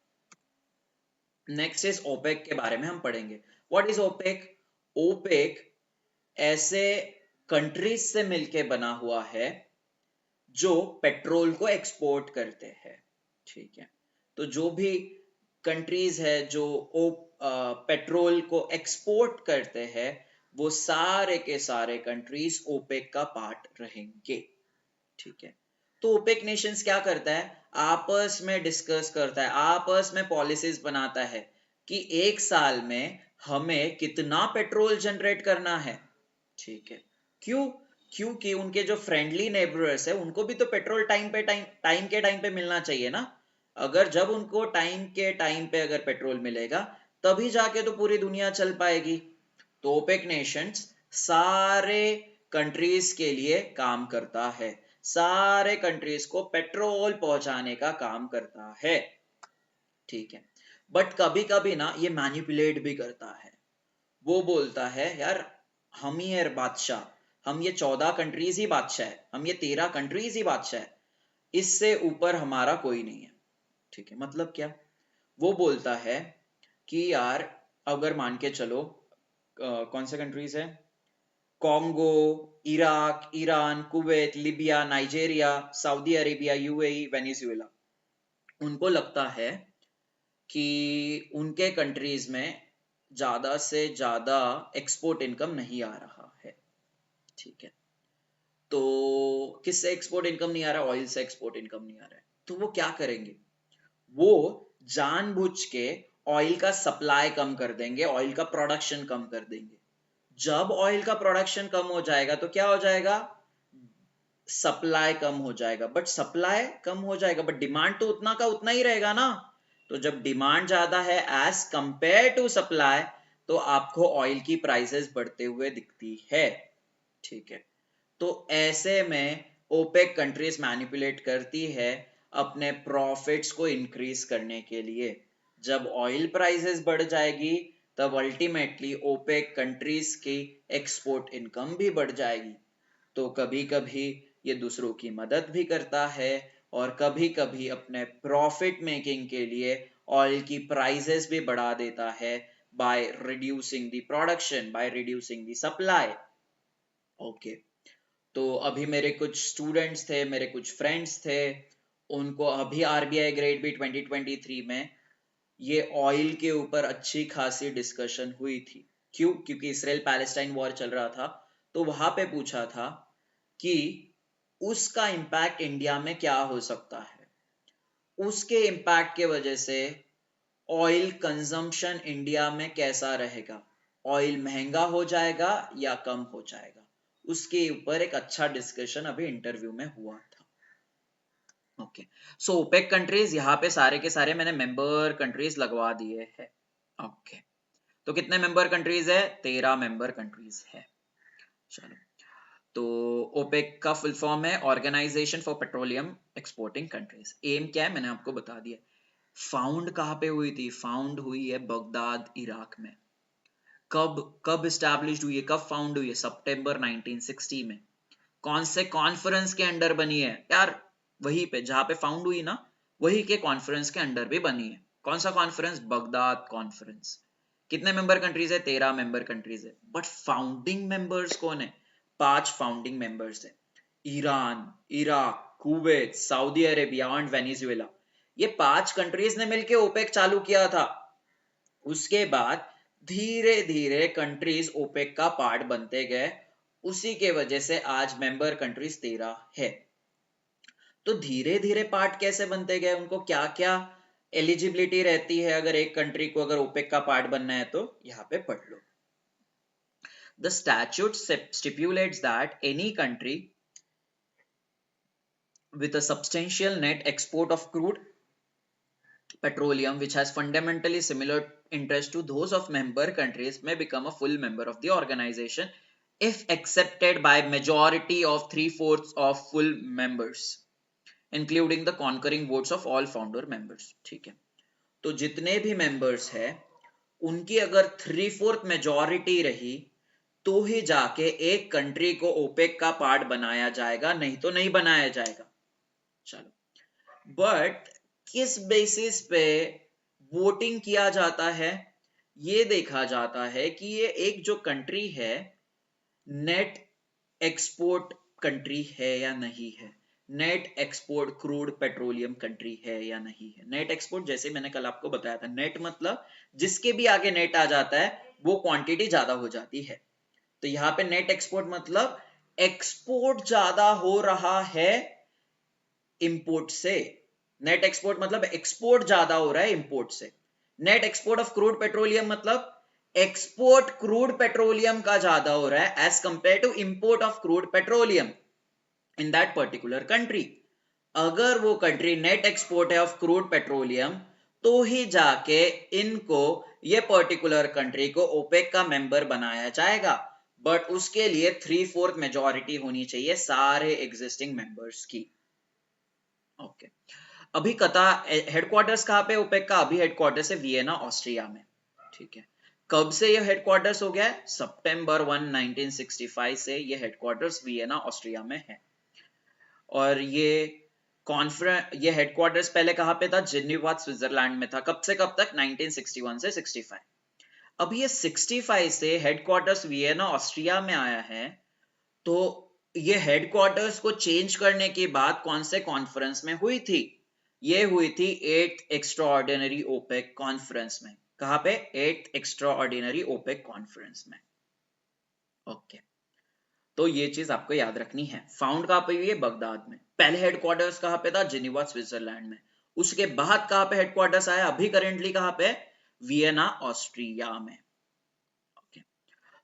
नेक्स्ट इज ओपेक के बारे में हम पढ़ेंगे। What is OPEC? ओपेक ऐसे कंट्रीज से मिलके बना हुआ है जो पेट्रोल को एक्सपोर्ट करते हैं। ठीक है, तो जो भी कंट्रीज है जो पेट्रोल को एक्सपोर्ट करते हैं वो सारे के सारे कंट्रीज ओपेक का पार्ट रहेंगे। ठीक है, तो ओपेक नेशंस क्या करता है? आपस में डिस्कस करता है, आपस में पॉलिसीज बनाता है कि एक साल में हमें कितना पेट्रोल जनरेट करना है। ठीक है, क्यों? क्योंकि उनके जो फ्रेंडली नेबरर्स है उनको भी तो पेट्रोल टाइम के टाइम पे मिलना चाहिए ना। अगर जब उनको टाइम पे अगर पेट्रोल मिलेगा तभी जाके तो पूरी दुनिया चल पाएगी। तो ओपेक नेशंस सारे कंट्रीज के लिए काम करता है, सारे कंट्रीज को पेट्रोल पहुंचाने का काम करता है। ठीक है, बट कभी कभी ना ये मैनिपुलेट भी करता है। वो बोलता है यार हम ही है बादशाह, हम ये 14 कंट्रीज ही बादशाह है, हम ये 13 कंट्रीज ही बादशाह है, इससे ऊपर हमारा कोई नहीं है। ठीक है, मतलब क्या? वो बोलता है कि यार अगर मान के चलो कौन से कंट्रीज है, Congo, Iraq, Iran, Kuwait, Libya, Nigeria, Saudi Arabia, UAE, Venezuela, उनको लगता है कि उनके कंट्रीज में ज्यादा से ज्यादा एक्सपोर्ट इनकम नहीं आ रहा है। ठीक है, तो किससे एक्सपोर्ट इनकम नहीं आ रहा? ऑयल से एक्सपोर्ट इनकम नहीं आ रहा है। तो वो क्या करेंगे? वो जानबूझ के ऑयल का सप्लाई कम कर देंगे, ऑयल का प्रोडक्शन कम कर देंगे। जब ऑयल का प्रोडक्शन कम हो जाएगा तो क्या हो जाएगा? सप्लाई कम हो जाएगा। बट सप्लाई कम हो जाएगा बट डिमांड तो उतना का उतना ही रहेगा ना। तो जब डिमांड ज्यादा है एज कंपेयर टू सप्लाई तो आपको ऑयल की प्राइसेस बढ़ते हुए दिखती है। ठीक है, तो ऐसे में ओपेक कंट्रीज मैनिपुलेट करती है अपने प्रॉफिट्स को इंक्रीज करने के लिए। जब ऑयल प्राइसेस बढ़ जाएगी तब अल्टीमेटली ओपेक कंट्रीज की एक्सपोर्ट इनकम भी बढ़ जाएगी। तो कभी कभी ये दूसरों की मदद भी करता है और कभी कभी अपने प्रॉफिट मेकिंग के लिए ऑयल की प्राइसेस भी बढ़ा देता है by reducing the production, by reducing the supply. Okay, तो अभी मेरे कुछ स्टूडेंट्स थे, मेरे कुछ फ्रेंड्स थे, उनको अभी आरबीआई ग्रेड बी 2023 में ये ऑयल के ऊपर अच्छी खासी डिस्कशन हुई थी। क्यों? क्योंकि इसराइल पैलेस्टाइन वॉर चल रहा था, तो वहां पे पूछा था कि उसका इम्पैक्ट इंडिया में क्या हो सकता है। उसके इम्पैक्ट के वजह से ऑयल कंजम्पशन इंडिया में कैसा रहेगा, ऑयल महंगा हो जाएगा या कम हो जाएगा, उसके ऊपर एक अच्छा डिस्कशन अभी इंटरव्यू में हुआ था। ओके, सो ओपेक कंट्रीज यहाँ पे सारे के सारे मैंने मेंबर कंट्रीज लगवा दिए हैं। ओके, तो कितने मेंबर कंट्रीज है? 13 मेंबर कंट्रीज है। चलो, तो ओपेक का फुल फॉर्म है organisation for petroleum exporting countries. एम क्या है मैंने आपको बता दिया। फाउंड कहाँ पे हुई थी? फाउंड हुई है बगदाद, इराक में। कब कब इस्टेब्लिश हुई है, कब फाउंड हुई है? सितंबर 1960 में। कौन से कॉन्फ्रेंस के अंडर बनी है यार? वहीं पे जहां पे फाउंड हुई ना, वही के कॉन्फ्रेंस के अंडर भी बनी है। कौन सा कॉन्फ्रेंस? Baghdad conference. कितने मेंबर कंट्रीज है? 13 मेंबर कंट्रीज है। बट फाउंडिंग मेंबर्स कौन है? 5 फाउंडिंग मेंबर्स है। Iran, Iraq, Kuwait, Saudi Arabia and Venezuela. ये 5 कंट्रीज ने मिलकर ओपेक चालू किया था। उसके बाद धीरे धीरे कंट्रीज ओपेक का पार्ट बनते गए, उसी के वजह से आज मेंबर कंट्रीज 13 है। तो धीरे धीरे पार्ट कैसे बनते गए, उनको क्या क्या एलिजिबिलिटी रहती है अगर एक कंट्री को अगर ओपेक का पार्ट बनना है, तो यहाँ पे पढ़ लो। The statute stipulates that any country with a substantial net export of crude petroleum which has fundamentally similar interests to those of member countries may become a full member of the organization if accepted by majority of 3/4 of full members including the concurring votes of all founder members। ठीक है, तो जितने भी members है उनकी अगर 3/4 मेजॉरिटी रही तो ही जाके एक कंट्री को ओपेक का पार्ट बनाया जाएगा, नहीं तो नहीं बनाया जाएगा। चलो, बट किस बेसिस पे वोटिंग किया जाता है, ये देखा जाता है कि ये एक जो कंट्री है नेट एक्सपोर्ट कंट्री है या नहीं है, net export crude petroleum country है या नहीं है। नेट एक्सपोर्ट जैसे मैंने कल आपको बताया था, नेट मतलब जिसके भी आगे नेट आ जाता है वो क्वांटिटी ज्यादा हो जाती है। तो यहाँ पे नेट एक्सपोर्ट मतलब एक्सपोर्ट ज्यादा हो रहा है इंपोर्ट से। नेट एक्सपोर्ट मतलब एक्सपोर्ट ज्यादा हो रहा है इंपोर्ट से। Net export of crude petroleum मतलब एक्सपोर्ट क्रूड पेट्रोलियम का ज्यादा हो रहा है as compare to import of crude petroleum in that particular country. अगर वो कंट्री नेट एक्सपोर्ट है ऑफ क्रूड पेट्रोलियम तो ही जाके इनको ये पर्टिकुलर कंट्री को ओपेक का मेंबर बनाया जाएगा, बट उसके लिए 3/4 मेजॉरिटी होनी चाहिए सारे एग्जिस्टिंग मेंबर्स की। ओके, अभी कतार हेडक्वार्टर्स कहाँ पे ओपेक का? अभी हेडक्वार्टर्स है वियना ऑस्ट्रिया में। ठीक है, कब से ये हेडक्वार्टर्स हो गया? सितंबर 1 1965 से ये हेडक्वार्टर्स वियना ऑस्ट्रिया में है। और ये हेडक्वार्टर्स पहले कहाँ पे था? जिनेवा स्विट्जरलैंड में था। कब से कब तक? 1961 से 65। अब ये 65 से हेडक्वार्टर्स वियना ऑस्ट्रिया में आया है, तो ये हेडक्वार्टर्स को चेंज करने की बात कौन से कॉन्फ्रेंस में हुई थी? ये हुई थी 8th एक्स्ट्राऑर्डिनरी ओपेक कॉन्फ्रेंस में। कहाँ पे? 8th एक्स्ट्राऑर्डिनरी ओपेक कॉन्फ्रेंस में। ओके, तो ये चीज आपको याद रखनी है। फाउंड कहाँ पे हुई है? बगदाद में। पहले हेडक्वार्टर्स कहाँ पे था? जिनेवा स्विट्जरलैंड में। उसके बाद कहाँ पे हेडक्वार्टर्स आया? अभी करेंटली कहाँ पे? वियना ऑस्ट्रिया में। ओके,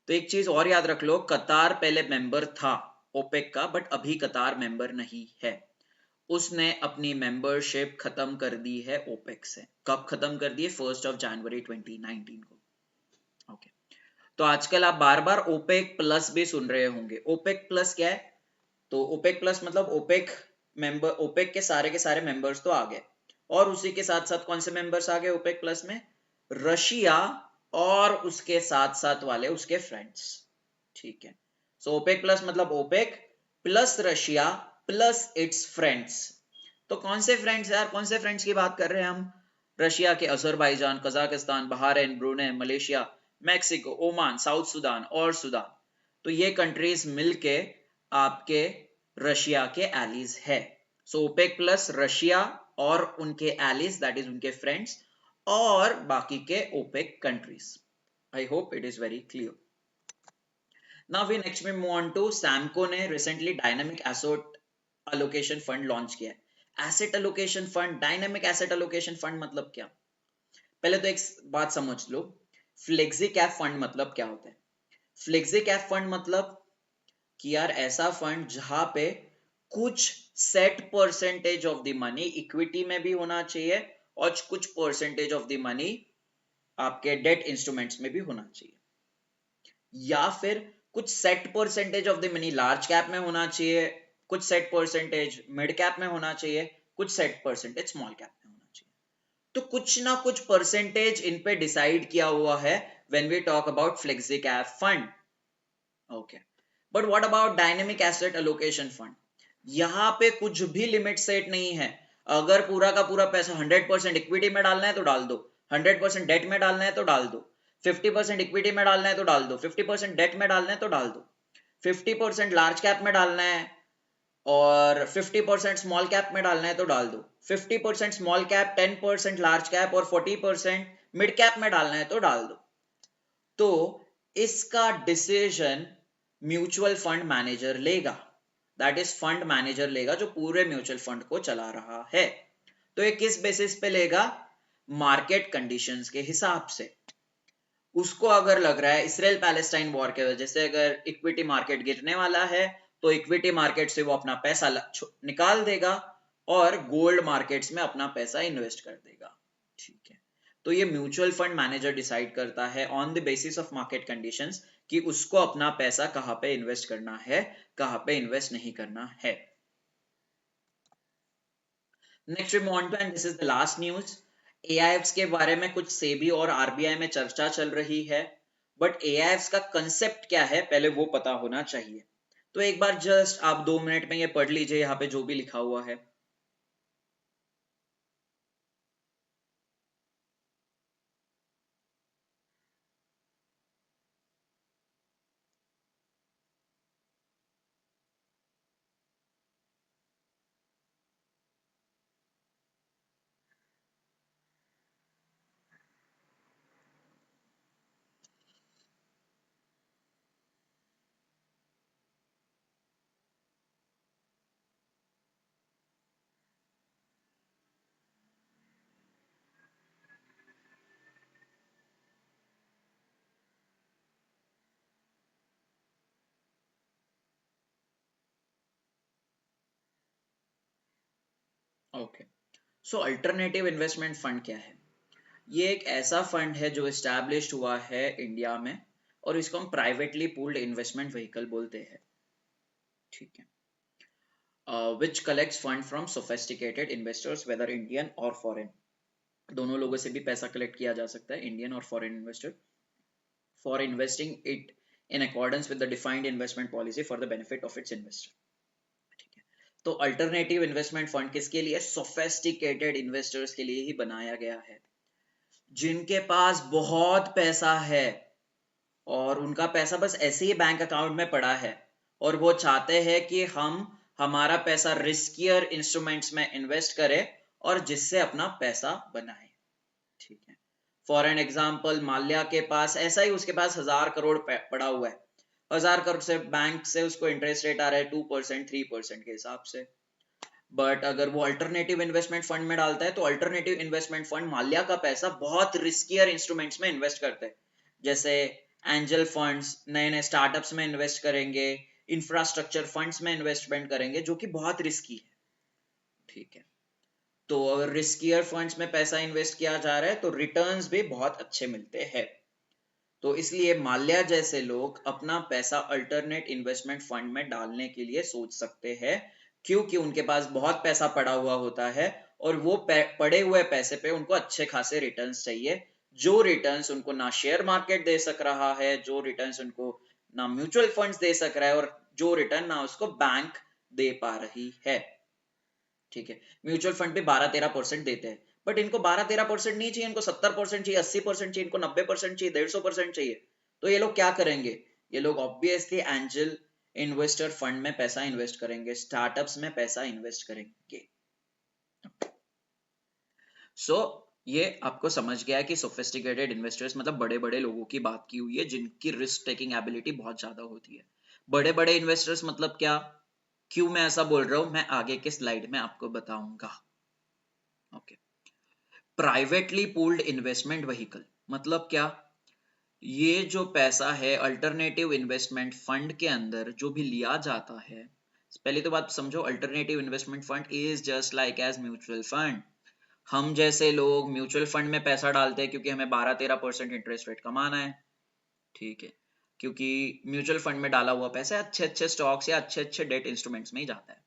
तो एक चीज और याद रख लो, कतार पहले मेंबर था ओपेक का, बट अभी कतार मेंबर नहीं है। उसने अपनी मेंबरशिप खत्म कर दी है ओपेक से। कब खत्म कर दी है? 1 जनवरी 2019 को। ओके, तो आजकल आप बार बार ओपेक प्लस भी सुन रहे होंगे। ओपेक प्लस क्या है? तो ओपेक प्लस मतलब ओपेक मेंबर, ओपेक के सारे मेंबर्स तो आ गए, और उसी के साथ साथ कौन से मेंबर्स आ गए ओपेक प्लस में? रशिया और उसके साथ साथ वाले उसके फ्रेंड्स। ठीक है, सो ओपेक प्लस मतलब OPEC plus Russia plus its friends. तो कौन से फ्रेंड्स यार? कौन से फ्रेंड्स की बात कर रहे हैं हम? रशिया के Azerbaijan, Kazakhstan, Bahrain, Brunei, Malaysia, Mexico, Oman, south Sudan और सुडान। तो ये कंट्रीज मिलके आपके रशिया के एलीज है। सो ओपेक प्लस रशिया और उनके एलीज, दैट इज उनके फ्रेंड्स, और बाकी के OPEC countries. I hope it is very clear. Now we next we move on to Samco ने recently dynamic asset allocation fund launch किया है। Asset allocation fund, dynamic asset allocation fund मतलब क्या? पहले तो एक बात समझ लो, फ्लेक्सी कैप फंड मतलब क्या होता है? फ्लेक्सी कैप फंड मतलब कि यार ऐसा फंड जहां पे कुछ set percentage of the money equity में भी होना चाहिए और कुछ परसेंटेज ऑफ द मनी आपके डेट इंस्ट्रूमेंट्स में भी होना चाहिए, या फिर कुछ set percentage of the money large cap में होना चाहिए, कुछ सेट परसेंटेज मिड कैप में होना चाहिए, कुछ सेट परसेंटेज स्मॉल कैप में होना चाहिए। तो कुछ ना कुछ परसेंटेज इन पे डिसाइड किया हुआ है when we talk about flexi cap fund. Okay, but what about dynamic asset allocation fund? यहाँ पे कुछ भी लिमिट सेट नहीं है। अगर पूरा का पूरा पैसा 100% इक्विटी में डालना है तो डाल दो, 100% डेट में डालना है तो डाल दो, 50% इक्विटी में डालना है तो डाल दो, 50% डेट में डालना है तो डाल दो, 50% लार्ज कैप में डालना है और 50% स्मॉल कैप में डालना है तो डाल दो, 50% स्मॉल कैप, 10% लार्ज कैप और 40% मिड कैप में डालना है तो डाल दो। तो इसका डिसीजन म्यूचुअल फंड मैनेजर लेगा, दैट इज फंड मैनेजर लेगा जो पूरे म्यूचुअल फंड को चला रहा है। तो ये किस बेसिस पे लेगा? मार्केट कंडीशंस के हिसाब से। उसको अगर लग रहा है इसराइल पैलेस्टाइन वॉर के वजह से अगर इक्विटी मार्केट गिरने वाला है तो इक्विटी मार्केट से वो अपना पैसा निकाल देगा और गोल्ड मार्केट्स में अपना पैसा इन्वेस्ट कर देगा। ठीक है, तो ये म्यूचुअल फंड मैनेजर डिसाइड करता है on the basis of market conditions कि उसको अपना पैसा कहाँ पे इन्वेस्ट करना है, कहाँ पे इन्वेस्ट नहीं करना है। Next we want to, and this is the last news, AIFs के बारे में कुछ सेबी और आरबीआई में चर्चा चल रही है, बट एआईएफ्स का कंसेप्ट क्या है पहले वो पता होना चाहिए। तो एक बार जस्ट आप 2 मिनट में ये पढ़ लीजिए यहाँ पे जो भी लिखा हुआ है। ओके, सो अल्टरनेटिव इन्वेस्टमेंट फंड क्या है? ये एक ऐसा फंड है जो एस्टैब्लिश्ड हुआ है इंडिया में और इसको हम प्राइवेटली पूल्ड इन्वेस्टमेंट व्हीकल बोलते हैं। ठीक है, which collects fund from sophisticated investors whether Indian और फॉरेन। दोनों लोगों से भी पैसा कलेक्ट किया जा सकता है, इंडियन और foreign investor, for investing it in accordance with the defined investment policy for the benefit of its investor. ठीक है, तो अल्टरनेटिव इन्वेस्टमेंट फंड किसके लिए? सोफिस्टिकेटेड इन्वेस्टर्स के लिए ही बनाया गया है, जिनके पास बहुत पैसा है और उनका पैसा बस ऐसे ही बैंक अकाउंट में पड़ा है और वो चाहते हैं कि हम हमारा पैसा रिस्कियर इंस्ट्रूमेंट्स में इन्वेस्ट करें और जिससे अपना पैसा बनाए। ठीक है, फॉर एन एग्जाम्पल माल्या के पास ऐसा ही, उसके पास 1000 करोड़ पड़ा हुआ है, 1000 करोड़ से बैंक से उसको इंटरेस्ट रेट आ रहा है 2% 3% के हिसाब से। बट अगर वो अल्टरनेटिव इन्वेस्टमेंट फंड में डालता है तो अल्टरनेटिव इन्वेस्टमेंट फंड माल्या का पैसा बहुत रिस्कियर इंस्ट्रूमेंट्स में इन्वेस्ट करते हैं, जैसे एंजल फंड्स, नए नए स्टार्टअप्स में इन्वेस्ट करेंगे, इंफ्रास्ट्रक्चर फंड्स में इन्वेस्टमेंट करेंगे जो कि बहुत रिस्की है। ठीक है, तो अगर रिस्कियर फंड्स में पैसा इन्वेस्ट किया जा रहा है तो रिटर्न्स भी बहुत अच्छे मिलते हैं। तो इसलिए माल्या जैसे लोग अपना पैसा अल्टरनेट इन्वेस्टमेंट फंड में डालने के लिए सोच सकते हैं, क्योंकि उनके पास बहुत पैसा पड़ा हुआ होता है और वो पड़े हुए पैसे पे उनको अच्छे खासे रिटर्न्स चाहिए, जो रिटर्न्स उनको ना शेयर मार्केट दे सक रहा है, जो रिटर्न्स उनको ना म्यूचुअल फंड्स दे सक रहा है और जो रिटर्न ना उसको बैंक दे पा रही है। ठीक है, म्यूचुअल फंड भी 12-13% देते हैं, बट इनको 12-13% नहीं चाहिए, इनको 70% चाहिए, 80% चाहिए, इनको 90% चाहिए, 150% चाहिए। तो ये लोग क्या करेंगे? ये लोग ऑब्वियसली एंजल इन्वेस्टर फंड में पैसा इन्वेस्ट करेंगे, स्टार्टअप्स में पैसा इन्वेस्ट करेंगे। सो ये आपको समझ गया है कि सोफिस्टिकेटेड इन्वेस्टर्स मतलब बड़े बड़े लोगों की बात की हुई है जिनकी रिस्क टेकिंग एबिलिटी बहुत ज्यादा होती है। बड़े बड़े इन्वेस्टर्स मतलब क्या, क्यों मैं ऐसा बोल रहा हूं, मैं आगे के स्लाइड में आपको बताऊंगा। Okay, privately pooled investment vehicle मतलब क्या? ये जो पैसा है अल्टरनेटिव इन्वेस्टमेंट फंड के अंदर जो भी लिया जाता है, पहले तो बात समझो, alternative investment fund is just like as mutual fund. हम जैसे लोग म्यूचुअल फंड में पैसा डालते हैं क्योंकि हमें 12-13% इंटरेस्ट रेट कमाना है। ठीक है, क्योंकि म्यूचुअल फंड में डाला हुआ पैसा अच्छे अच्छे स्टॉक्स या अच्छे अच्छे डेट इंस्ट्रूमेंट्स में ही जाता है।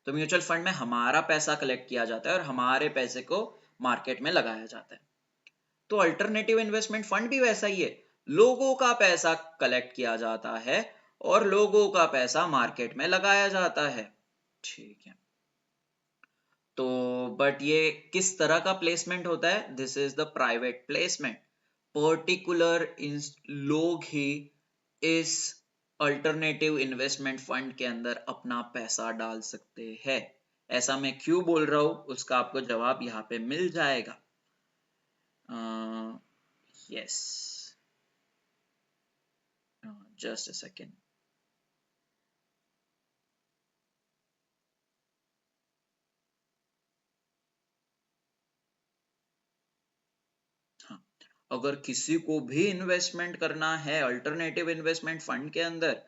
तो म्यूचुअल फंड में हमारा पैसा कलेक्ट किया जाता है और हमारे पैसे को मार्केट में लगाया जाता है। तो अल्टरनेटिव इन्वेस्टमेंट फंड भी वैसा ही है, लोगों का पैसा कलेक्ट किया जाता है और लोगों का पैसा मार्केट में लगाया जाता है। ठीक है, तो बट ये किस तरह का प्लेसमेंट होता है? This is the private placement. Particular लोग ही इस अल्टरनेटिव इन्वेस्टमेंट फंड के अंदर अपना पैसा डाल सकते हैं। ऐसा मैं क्यों बोल रहा हूं उसका आपको जवाब यहाँ पे मिल जाएगा। Yes, just a second. हाँ, अगर किसी को भी इन्वेस्टमेंट करना है अल्टरनेटिव इन्वेस्टमेंट फंड के अंदर,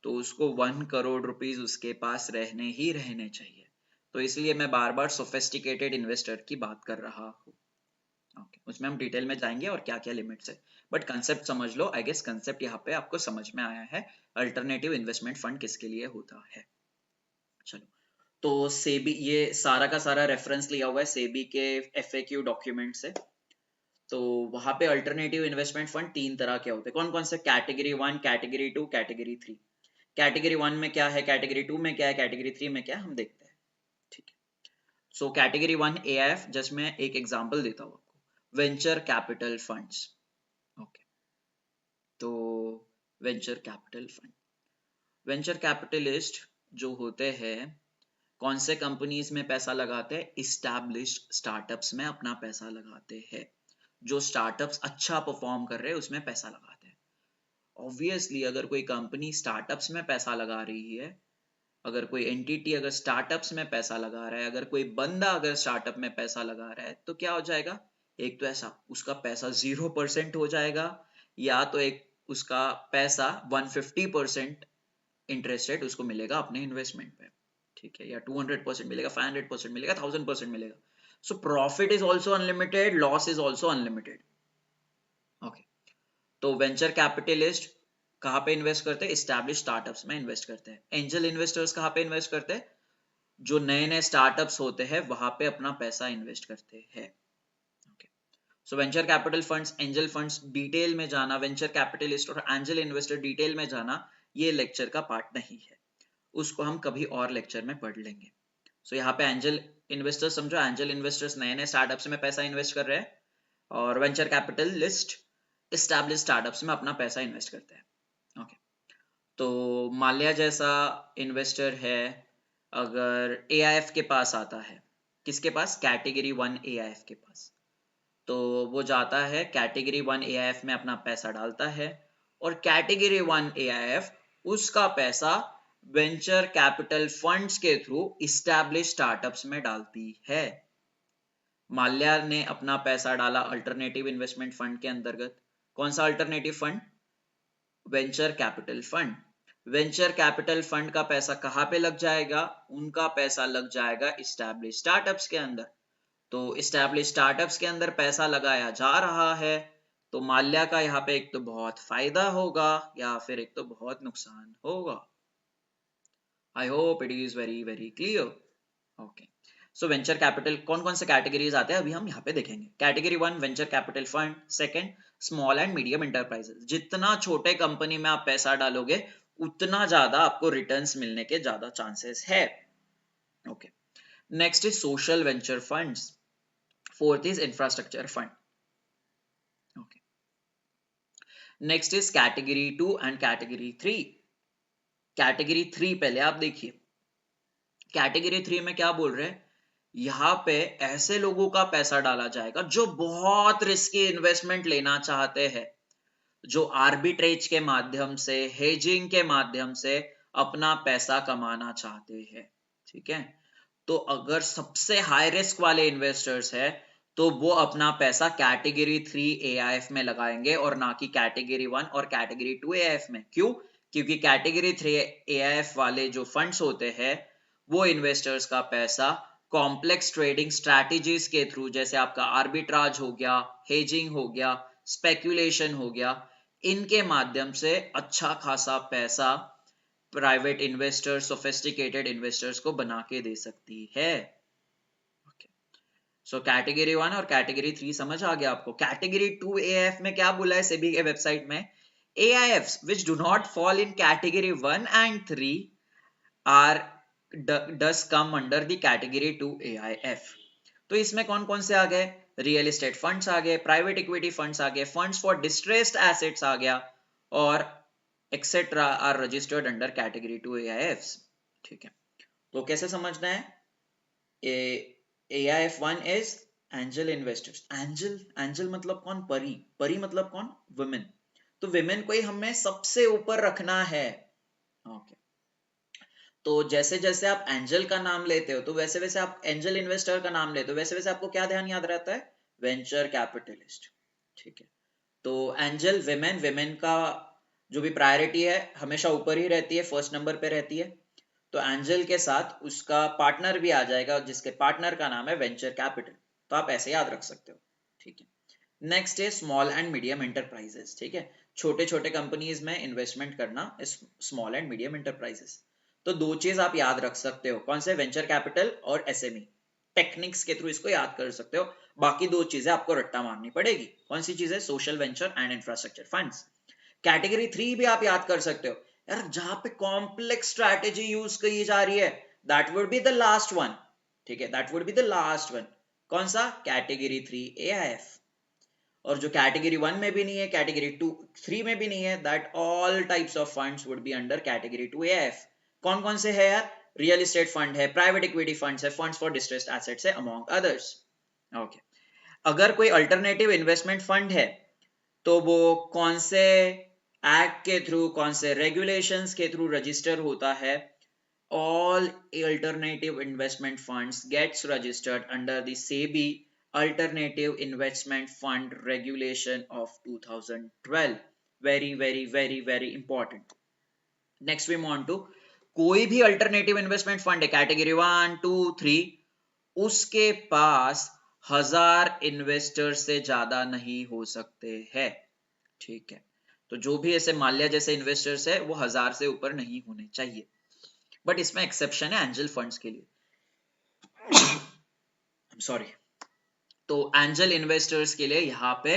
तो उसको 1 करोड़ रुपीज उसके पास रहने ही रहने चाहिए। तो इसलिए मैं बार बार सोफिस्टिकेटेड इन्वेस्टर की बात कर रहा हूँ। ओके, उसमें हम डिटेल में जाएंगे और क्या क्या लिमिट्स है, बट कंसेप्ट समझ लो। आई गेस कंसेप्ट यहाँ पे आपको समझ में आया है, अल्टरनेटिव इन्वेस्टमेंट फंड किसके लिए होता है। चलो, तो सेबी, ये सारा का सारा रेफरेंस लिया हुआ है सेबी के एफएक्यू डॉक्यूमेंट से। तो वहां पे अल्टरनेटिव इन्वेस्टमेंट फंड 3 तरह के होते हैं। कौन कौन से? Category 1, category 2, category 3। कैटेगरी 1 में क्या है, कैटेगरी 2 में क्या है, कैटेगरी 3 में क्या है, हम देखते हैं। ठीक है, सो कैटेगरी 1 एआईएफ, जिसमें एक एग्जांपल देता हूँ आपको, वेंचर कैपिटल फंड्स। ओके, तो venture capital fund, venture capitalist जो होते हैं, कौन से कंपनीज में पैसा लगाते हैं? इस्टैब्लिश्ड स्टार्टअप्स में अपना पैसा लगाते हैं। जो स्टार्टअप्स अच्छा परफॉर्म कर रहे हैं उसमें पैसा लगाते हैं। ऑब्वियसली अगर कोई कंपनी स्टार्टअप्स में पैसा लगा रही है, अगर कोई एंटिटी अगर स्टार्टअप्स में पैसा लगा रहा है, अगर कोई बंदा अगर स्टार्टअप में पैसा लगा रहा है, तो क्या हो जाएगा? एक तो ऐसा उसका पैसा 0% हो जाएगा, या तो एक उसका पैसा 150% इंटरेस्ट रेट उसको मिलेगा अपने इन्वेस्टमेंट पे। ठीक है, या 200% मिलेगा, 500% मिलेगा, 1000% मिलेगा। So profit is also unlimited, loss is also unlimited. Okay, तो वेंचर कैपिटलिस्ट कहाँ पे इन्वेस्ट करते हैं? एस्टैब्लिश स्टार्टअप्स में इन्वेस्ट करते हैं। एंजल इन्वेस्टर्स कहाँ पे इन्वेस्ट करते हैं? जो नए नए स्टार्टअप्स होते हैं वहां पे अपना पैसा इन्वेस्ट करते हैं। Okay, so venture capital funds, angel funds, detail में जाना, वेंचर कैपिटलिस्ट और एंजल इन्वेस्टर डिटेल में जाना, ये लेक्चर का पार्ट नहीं है, उसको हम कभी और लेक्चर में पढ़ लेंगे। सो यहाँ पे एंजल इन्वेस्टर्स समझो, एंजल इन्वेस्टर्स नए नए स्टार्टअप्स में पैसा इन्वेस्ट कर रहे हैं, और वेंचर कैपिटलिस्ट एस्टैब्लिश स्टार्टअप्स में अपना पैसा इन्वेस्ट करते हैं। ओके, तो माल्या जैसा इन्वेस्टर है, अगर एआईएफ के पास आता है, किसके पास? कैटेगरी 1 एआईएफ के पास, तो वो जाता है कैटेगरी 1 एआईएफ में अपना पैसा डालता है, और कैटेगरी 1 एआईएफ उसका पैसा वेंचर कैपिटल फंड्स के थ्रू इस्टैब्लिश स्टार्टअप्स में डालती है। माल्या ने अपना पैसा डाला अल्टरनेटिव इन्वेस्टमेंट फंड के अंतर्गत। कौन सा alternative fund? Venture capital fund. Venture capital fund का पैसा कहाँ पे लग जाएगा? उनका पैसा लग जाएगा इस्टैब्लिश स्टार्टअप्स के अंदर। तो इस्टैब्लिश स्टार्टअप्स के अंदर पैसा लगाया जा रहा है, तो माल्या का यहाँ पे एक तो बहुत फायदा होगा, या फिर एक तो बहुत नुकसान होगा। आई hope it is very very clear. Okay, so venture capital कौन कौन से कैटेगरीज आते हैं अभी हम यहाँ पे देखेंगे। Category 1 venture capital fund, second small and medium enterprises. जितना छोटे कंपनी में आप पैसा डालोगे उतना ज्यादा आपको रिटर्न्स मिलने के ज्यादा चांसेस है। Okay, next is social venture funds, fourth is infrastructure fund. Okay, next is category 2 and category 3। Category 3 पहले आप देखिए, कैटेगरी 3 में क्या बोल रहे हैं? यहाँ पे ऐसे लोगों का पैसा डाला जाएगा जो बहुत रिस्की इन्वेस्टमेंट लेना चाहते हैं, जो आर्बिट्रेज के माध्यम से, हेजिंग के माध्यम से अपना पैसा कमाना चाहते हैं। ठीक है, तो अगर सबसे हाई रिस्क वाले इन्वेस्टर्स है, तो वो अपना पैसा कैटेगरी 3 एआईएफ में लगाएंगे और ना कि कैटेगरी 1 और कैटेगरी 2 एआईएफ में। क्यों? क्योंकि कैटेगरी 3 एआईएफ वाले जो फंड्स होते हैं, वो इन्वेस्टर्स का पैसा कॉम्प्लेक्स ट्रेडिंग स्ट्रैटेजीज के थ्रू, जैसे आपका आर्बिट्राज हो गया, हेजिंग हो गया, स्पेक्यूलेशन हो गया, इनके माध्यम से अच्छा खासा पैसा प्राइवेट इन्वेस्टर्स, सोफिस्टिकेटेड इन्वेस्टर्स को बना के दे सकती है। सो कैटेगरी 1 और कैटेगरी 3 समझ आ गया आपको। कैटेगरी 2 एआईएफ में क्या बोला है सेबी के वेबसाइट में? AIFs which do not fall in category 1 and 3 are does come under the category 2 AIF। तो इसमें कौन कौन से आ गए? रियल एस्टेट फंड्स आ गए, प्राइवेट इक्विटी फंड्स आ गए, फंड्स फॉर डिस्ट्रेस्ड एसेट्स आ गया, और etcetera are registered under category 2 AIFs। ठीक है, तो कैसे समझना है? AIF1 is angel investors. Angel, angel मतलब कौन? परी। परी मतलब कौन? वुमेन। तो विमेन को ही हमें सबसे ऊपर रखना है। ओके, तो जैसे जैसे आप एंजल का नाम लेते हो तो वैसे वैसे आप एंजल इन्वेस्टर का नाम लेते हो वैसे वैसे आपको क्या ध्यान याद रहता है? Venture capitalist. ठीक है, तो एंजल विमेन, विमेन का जो भी प्रायोरिटी है हमेशा ऊपर ही रहती है, फर्स्ट नंबर पे रहती है। तो एंजल के साथ उसका पार्टनर भी आ जाएगा जिसके पार्टनर का नाम है वेंचर कैपिटल। तो आप ऐसे याद रख सकते हो। ठीक है, नेक्स्ट है स्मॉल एंड मीडियम एंटरप्राइजेस। ठीक है, छोटे छोटे कंपनीज में इन्वेस्टमेंट करना, स्मॉल एंड मीडियम एंटरप्राइजेस। तो दो चीज आप याद रख सकते हो, कौन से? वेंचर कैपिटल और एसएमई। टेक्निक्स के थ्रू इसको याद कर सकते हो। बाकी दो चीजें आपको रट्टा मारनी पड़ेगी। कौन सी चीजें? Social venture and infrastructure funds. Category 3 भी आप याद कर सकते हो यार, जहां पे कॉम्प्लेक्स स्ट्रैटेजी यूज की जा रही है, that would be the last one. ठीक है, that would be the last one. कौन सा? Category 3 AIF. और जो कैटेगरी 1 में भी नहीं है, कैटेगरी 2 3 में भी नहीं है, that all types of funds would be under category 2 AIF. कौन कौन से है यार? रियल एस्टेट फंड है, प्राइवेट इक्विटी फंड्स है, फंड्स फॉर डिस्ट्रेस्ड एसेट्स है, अमंग अदर्स। ओके, अगर कोई अल्टरनेटिव इन्वेस्टमेंट फंड है तो वो कौन से एक्ट के थ्रू, कौन से रेगुलेशंस के थ्रू रजिस्टर होता है? All alternative investment funds gets registered under the SEBI Alternative Investment Fund Regulation of 2012. Very, very, very, very important. Next we move on to कोई भी अल्टरनेटिव इन्वेस्टमेंट फंड है, कैटेगरी 1 2 3, उसके पास 1000 इन्वेस्टर से ज्यादा नहीं हो सकते हैं। ठीक है, तो जो भी ऐसे माल्या जैसे इन्वेस्टर्स है वो 1000 से ऊपर नहीं होने चाहिए। बट इसमें एक्सेप्शन है एंजल फंड्स के लिए। सॉरी, तो एंजल इन्वेस्टर्स के लिए यहाँ पे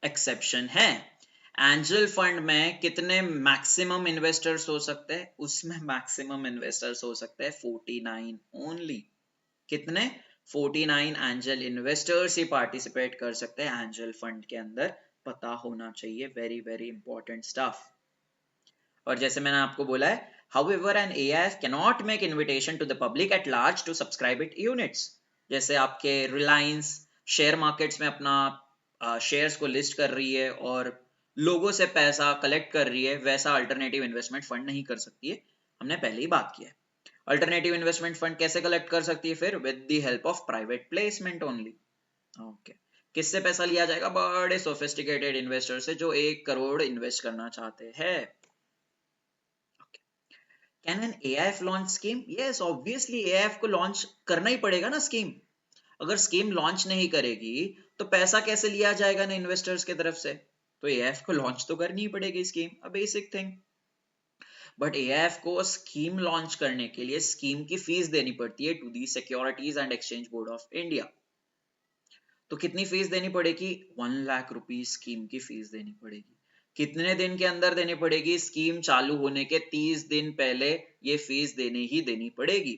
एक्सेप्शन है। एंजल फंड में कितने मैक्सिमम इन्वेस्टर्स हो सकते हैं? उसमें मैक्सिमम इन्वेस्टर्स हो सकते हैं 49 ओनली। कितने? 49 एंजल इन्वेस्टर्स ही पार्टिसिपेट कर सकते हैं एंजल फंड के अंदर। पता होना चाहिए, वेरी वेरी इंपॉर्टेंट स्टफ। और जैसे मैंने आपको बोला है, however an AIF cannot make invitation to the public at large to subscribe it units। जैसे आपके रिलायंस शेयर मार्केट्स में अपना शेयर्स को लिस्ट कर रही है और लोगों से पैसा कलेक्ट कर रही है, वैसा अल्टरनेटिव इन्वेस्टमेंट फंड नहीं कर सकती है। हमने पहले ही बात किया है। अल्टरनेटिव इन्वेस्टमेंट फंड कैसे कलेक्ट कर सकती है फिर? With the help of private placement only. Okay, किससे पैसा लिया जाएगा? बड़े सोफिस्टिकेटेड इन्वेस्टर से जो 1 करोड़ इन्वेस्ट करना चाहते हैं। Can an AIF launch scheme? Yes, obviously AIF को लॉन्च करना ही पड़ेगा ना स्कीम। अगर स्कीम लॉन्च नहीं करेगी तो पैसा कैसे लिया जाएगा ना इन्वेस्टर्स की तरफ से? तो AIF को लॉन्च तो करनी ही पड़ेगी scheme, a basic thing. But AIF को स्कीम लॉन्च करने के लिए स्कीम की फीस देनी पड़ती है to the Securities and Exchange Board of India. तो कितनी फीस देनी पड़ेगी? 1 लाख रुपीज स्कीम की फीस देनी पड़ेगी। कितने दिन के अंदर देनी पड़ेगी? स्कीम चालू होने के 30 दिन पहले ये फीस ही देनी पड़ेगी।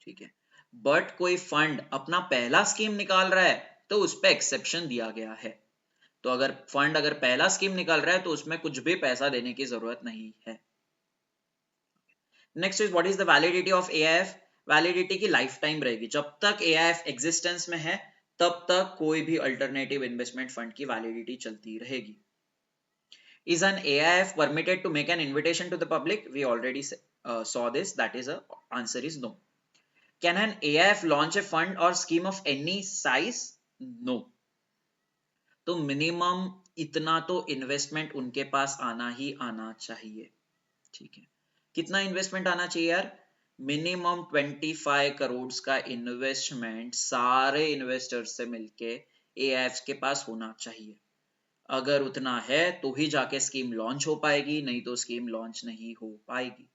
ठीक है, बट कोई फंड अपना पहला स्कीम निकाल रहा है तो उस पर एक्सेप्शन दिया गया है। तो अगर फंड अगर पहला स्कीम निकाल रहा है तो उसमें कुछ भी पैसा देने की जरूरत नहीं है। Next is what is the validity of AIF? Validity की लाइफ टाइम रहेगी। जब तक AIF एग्जिस्टेंस में है तब तक कोई भी अल्टरनेटिव इन्वेस्टमेंट फंड की वैलिडिटी चलती रहेगी। Is an AIF permitted to make an invitation to the public? We already saw this. That is a answer is no. Can an AIF launch a fund or scheme of any size? No. तो मिनिमम इतना तो इन्वेस्टमेंट उनके पास आना ही आना चाहिए। ठीक है, कितना इन्वेस्टमेंट आना चाहिए यार? मिनिमम 25 करोड़ का इन्वेस्टमेंट सारे इन्वेस्टर्स से मिलके AIF के पास होना चाहिए। अगर उतना है तो ही जाके स्कीम लॉन्च हो पाएगी, नहीं तो स्कीम लॉन्च नहीं हो पाएगी।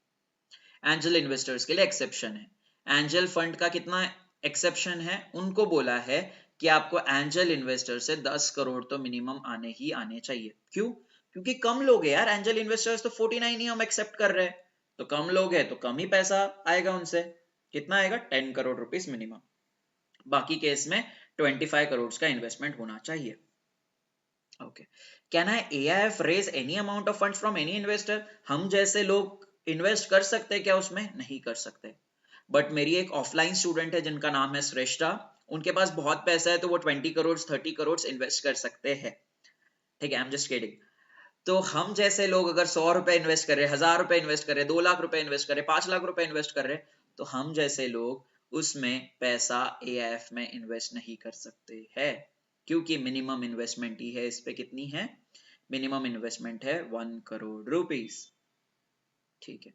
एंजल इन्वेस्टर्स के लिए एक्सेप्शन है। एंजल फंड का कितना एक्सेप्शन है? उनको बोला है कि आपको एंजल इन्वेस्टर से 10 करोड़ तो मिनिमम आने ही आने चाहिए। क्यों? क्योंकि कम लोग है यार, एंजल इन्वेस्टर्स तो 49 ही हम एक्सेप्ट कर रहे हैं, तो कम लोग है तो कम ही पैसा आएगा उनसे। कितना आएगा? 10 करोड़ रुपीस मिनिमम। बाकी केस में 25 करोड़ का इन्वेस्टमेंट होना चाहिए। Okay, can I AIF raise any amount of funds from any investor? हम जैसे लोग इन्वेस्ट कर सकते हैं क्या उसमें? नहीं कर सकते। बट मेरी एक ऑफलाइन स्टूडेंट है जिनका नाम है श्रेष्ठा, उनके पास बहुत पैसा है तो वो 20 करोड़ 30 करोड़ इन्वेस्ट कर सकते हैं। ठीक है, आई एम जस्ट किडिंग। तो हम जैसे लोग अगर 100 रुपए इन्वेस्ट कर रहे, 1000 रुपए इन्वेस्ट कर रहे, 2 लाख रुपए इन्वेस्ट कर रहे, 5 लाख रुपए इन्वेस्ट कर रहे, तो हम जैसे लोग उसमें पैसा एआईएफ में इन्वेस्ट नहीं कर सकते हैं, क्योंकि मिनिमम इन्वेस्टमेंट ही है। इस पे कितनी है? मिनिमम इन्वेस्टमेंट है 1 करोड़ रुपीस। ठीक है।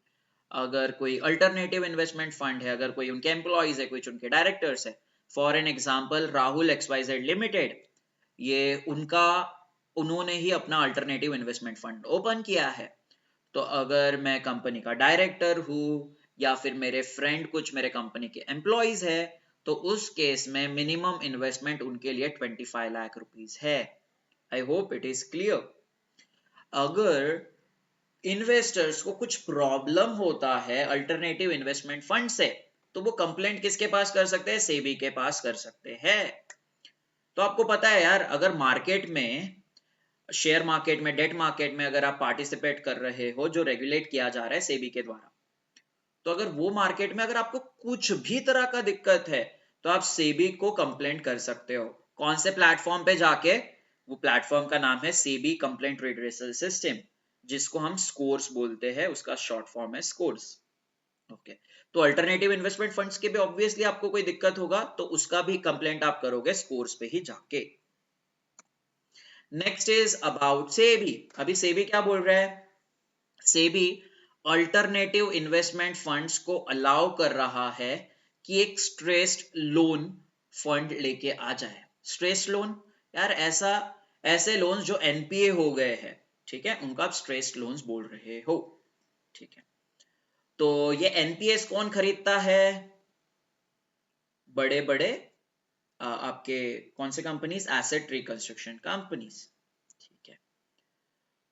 अगर कोई अल्टरनेटिव इन्वेस्टमेंट फंड है, अगर कोई उनके एम्प्लॉइज है, कुछ उनके डायरेक्टर्स है, for an example Rahul XYZ limited, ये उनका उन्होंने ही अपना अल्टरनेटिव इन्वेस्टमेंट फंड ओपन किया है। तो अगर मैं कंपनी का डायरेक्टर हूं या फिर मेरे फ्रेंड कुछ मेरे कंपनी के एम्प्लॉइज है, तो उस केस में मिनिमम इन्वेस्टमेंट उनके लिए 25 लाख रुपीस है। I hope it is clear. अगर इन्वेस्टर्स को कुछ प्रॉब्लम होता है अल्टरनेटिव इन्वेस्टमेंट फंड से, तो वो कंप्लेंट किसके पास कर सकते हैं? सेबी के पास कर सकते हैं। तो आपको पता है यार, अगर मार्केट में, शेयर मार्केट में, डेट मार्केट में अगर आप पार्टिसिपेट कर रहे हो जो रेगुलेट किया जा रहा है सेबी के द्वारा, तो अगर वो मार्केट में अगर आपको कुछ भी तरह का दिक्कत है, तो आप सेबी को कंप्लेंट कर सकते हो। कौन से प्लेटफॉर्म पे जाके? वो प्लेटफॉर्म का नाम है सेबी कंप्लेंट रिड्रेसल सिस्टम, जिसको हम स्कोर्स बोलते हैं, उसका शॉर्ट फॉर्म है स्कोर्स। ओके। तो अल्टरनेटिव इन्वेस्टमेंट फंड्स के भी ऑब्वियसली आपको कोई दिक्कत होगा, तो उसका भी कंप्लेंट आप करोगे स्कोर्स पे ही जाके। Next is about SEBI. अभी सेबी क्या बोल रहा है? सेबी अल्टरनेटिव इन्वेस्टमेंट फंड्स को अलाउ कर रहा है कि एक स्ट्रेस्ड लोन फंड लेके आ जाए। स्ट्रेस्ड लोन, यार ऐसा, ऐसे लोन्स जो एनपीए हो गए हैं, ठीक है, उनका आप स्ट्रेस्ड लोन्स बोल रहे हो। ठीक है। तो ये एनपीएस कौन खरीदता है? बड़े बड़े आपके कौन से कंपनीज? Asset reconstruction companies. ठीक है।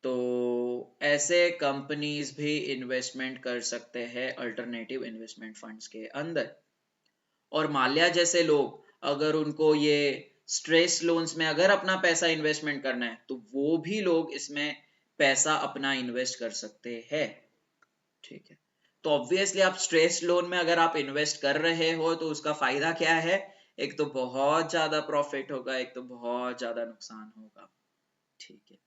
तो ऐसे कंपनीज भी इन्वेस्टमेंट कर सकते हैं अल्टरनेटिव इन्वेस्टमेंट फंड्स के अंदर। और माल्या जैसे लोग, अगर उनको ये स्ट्रेस लोन्स में अगर अपना पैसा इन्वेस्टमेंट करना है, तो वो भी लोग इसमें पैसा अपना इन्वेस्ट कर सकते हैं। ठीक है। तो ऑब्वियसली आप स्ट्रेस लोन में अगर आप इन्वेस्ट कर रहे हो, तो उसका फायदा क्या है? एक तो बहुत ज्यादा प्रॉफिट होगा, एक तो बहुत ज्यादा नुकसान होगा। ठीक है।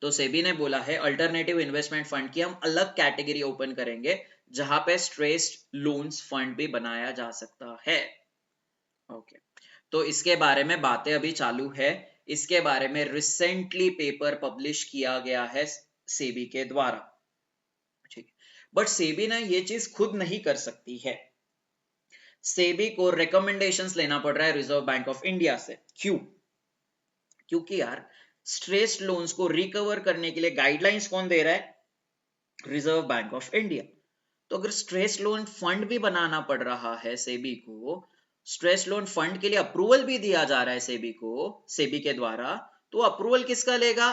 तो सेबी ने बोला है अल्टरनेटिव इन्वेस्टमेंट फंड की हम अलग कैटेगरी ओपन करेंगे, जहां पे स्ट्रेस्ड लोन्स फंड भी बनाया जा सकता है। ओके। तो इसके बारे में बातें अभी चालू है। इसके बारे में रिसेंटली पेपर पब्लिश किया गया है सेबी के द्वारा। ठीक। बट सेबी ना ये चीज खुद नहीं कर सकती है। सेबी को रिकमेंडेशंस लेना पड़ रहा है रिजर्व बैंक ऑफ इंडिया से। क्यों? क्योंकि यार स्ट्रेस्ड लोन्स को रिकवर करने के लिए गाइडलाइंस कौन दे रहा है? Reserve bank of India. तो अगर स्ट्रेस लोन फंड भी बनाना पड़ रहा है सेबी को, स्ट्रेस लोन फंड के लिए अप्रूवल भी दिया जा रहा है सेबी को, सेबी के द्वारा, तो अप्रूवल किसका लेगा?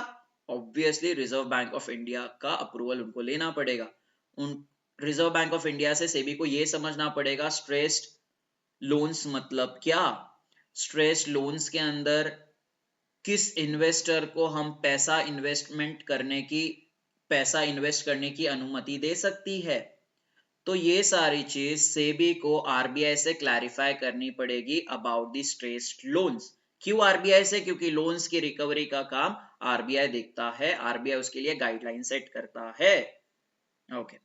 Obviously reserve bank of India का अप्रूवल उनको लेना पड़ेगा। उन रिजर्व बैंक ऑफ इंडिया से सेबी को यह समझना पड़ेगा स्ट्रेस्ड लोन्स मतलब क्या, स्ट्रेस्ड लोन्स के अंदर किस इन्वेस्टर को हम पैसा इन्वेस्ट करने की अनुमति दे सकती है। तो ये सारी चीज सेबी को आरबीआई से क्लैरिफाई करनी पड़ेगी अबाउट द स्ट्रेस्ड लोन्स। क्यों आरबीआई से? क्योंकि लोन्स की रिकवरी का काम आरबीआई देखता है, आरबीआई उसके लिए गाइडलाइन सेट करता है। ओके।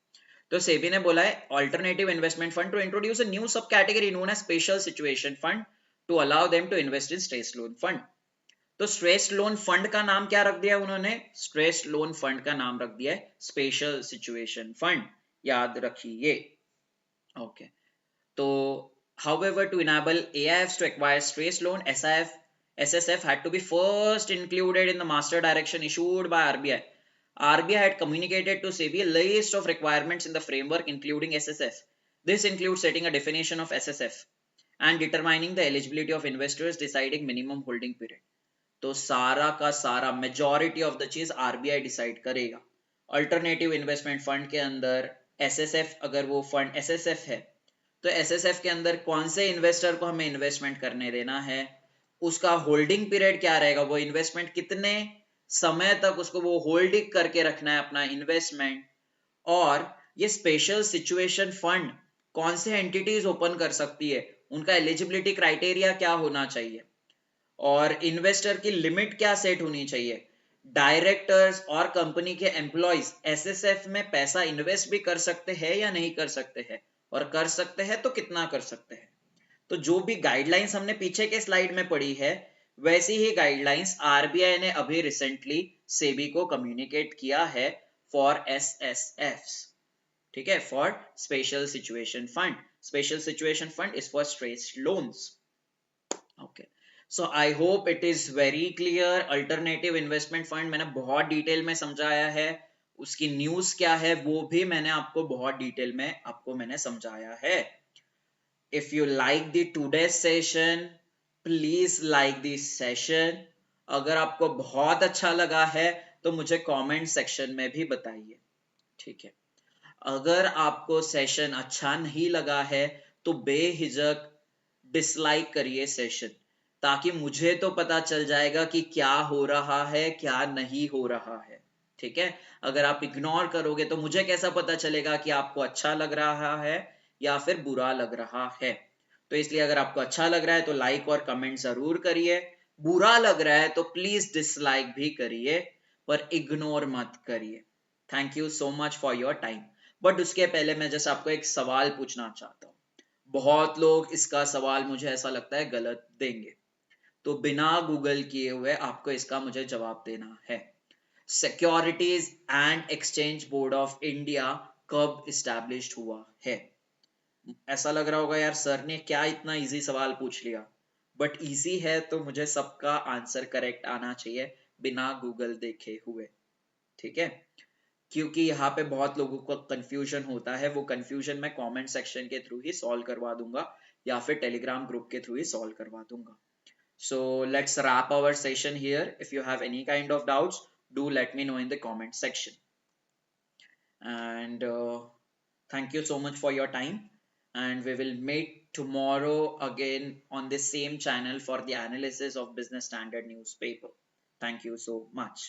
तो सेबी ने बोला है alternative investment fund to introduce a new sub category known as special situation fund to allow them to invest in stressed loan fund. तो स्ट्रेस्ड लोन फंड का नाम क्या रख दिया उन्होंने? स्ट्रेस्ड लोन फंड का नाम रख दिया है स्पेशल सिचुएशन फंड। याद रखिए। ओके। तो however to enable AIFs to acquire stressed loan, SSF had to be first included in the master direction issued by RBI. RBI had communicated to SEBI a list of requirements in the framework including SSF. This includes setting a definition of SSF and determining the eligibility of investors, deciding minimum holding period. तो सारा का सारा मेजॉरिटी ऑफ द चीज आरबीआई डिसाइड करेगा। अल्टरनेटिव इन्वेस्टमेंट फंड के अंदर एसएसएफ, अगर वो फंड एसएसएफ है, तो एसएसएफ के अंदर कौन से इन्वेस्टर को हमें इन्वेस्टमेंट करने देना है, उसका होल्डिंग पीरियड क्या रहेगा, वो इन्वेस्टमेंट कितने समय तक उसको वो होल्डिंग करके रखना है अपना इन्वेस्टमेंट, और ये स्पेशल सिचुएशन फंड कौन से एंटिटीज ओपन कर सकती है, उनका एलिजिबिलिटी क्राइटेरिया क्या होना चाहिए, और इन्वेस्टर की लिमिट क्या सेट होनी चाहिए, डायरेक्टर्स और कंपनी के एम्प्लॉयज एसएसएफ में पैसा इन्वेस्ट भी कर सकते हैं या नहीं कर सकते हैं, और कर सकते हैं तो कितना कर सकते हैं। तो जो भी गाइडलाइंस हमने पीछे के स्लाइड में पढ़ी है, वैसी ही गाइडलाइंस आरबीआई ने अभी रिसेंटली सेबी को कम्युनिकेट किया है फॉर एसएसएफ। ठीक है, for special situation fund. Special situation fund is for stress loans. Okay, so I hope it is very clear. Alternative investment fund मैंने बहुत डिटेल में समझाया है, उसकी न्यूज क्या है वो भी मैंने आपको बहुत डिटेल में मैंने समझाया है। If you like the today session, please like this session. अगर आपको बहुत अच्छा लगा है तो मुझे कमेंट सेक्शन में भी बताइए। ठीक है, अगर आपको सेशन अच्छा नहीं लगा है तो बेहिजक डिसलाइक करिए सेशन, ताकि मुझे तो पता चल जाएगा कि क्या हो रहा है क्या नहीं हो रहा है। ठीक है, अगर आप इग्नोर करोगे तो मुझे कैसा पता चलेगा कि आपको अच्छा लग रहा है या फिर बुरा लग रहा है। तो इसलिए अगर आपको अच्छा लग रहा है तो लाइक और कमेंट जरूर करिए, बुरा लग रहा है तो प्लीज डिसलाइक भी करिए, पर इग्नोर मत करिए। Thank you so much for your time. But उसके पहले मैं जस्ट आपको एक सवाल पूछना चाहता हूँ। बहुत लोग इसका सवाल मुझे ऐसा लगता है गलत देंगे, तो बिना गूगल किए हुए आपको इसका मुझे जवाब देना है। Securities and Exchange Board of India कब इस्टेब्लिश्ड हुआ है? ऐसा लग रहा होगा यार सर ने क्या इतना इजी सवाल पूछ लिया, बट इजी है तो मुझे सबका आंसर करेक्ट आना चाहिए बिना गूगल देखे हुए। ठीक है, क्योंकि यहाँ पे बहुत लोगों को कंफ्यूजन होता है, वो कंफ्यूजन मैं कमेंट सेक्शन के थ्रू ही सॉल्व करवा दूंगा या फिर टेलीग्राम ग्रुप के थ्रू ही सॉल्व करवा दूंगा। So let's wrap our session here. If you have any kind of doubts, do let me know in the comment section. And thank you so much for your time, and we will meet tomorrow again on the same channel for the analysis of business standard newspaper. Thank you so much.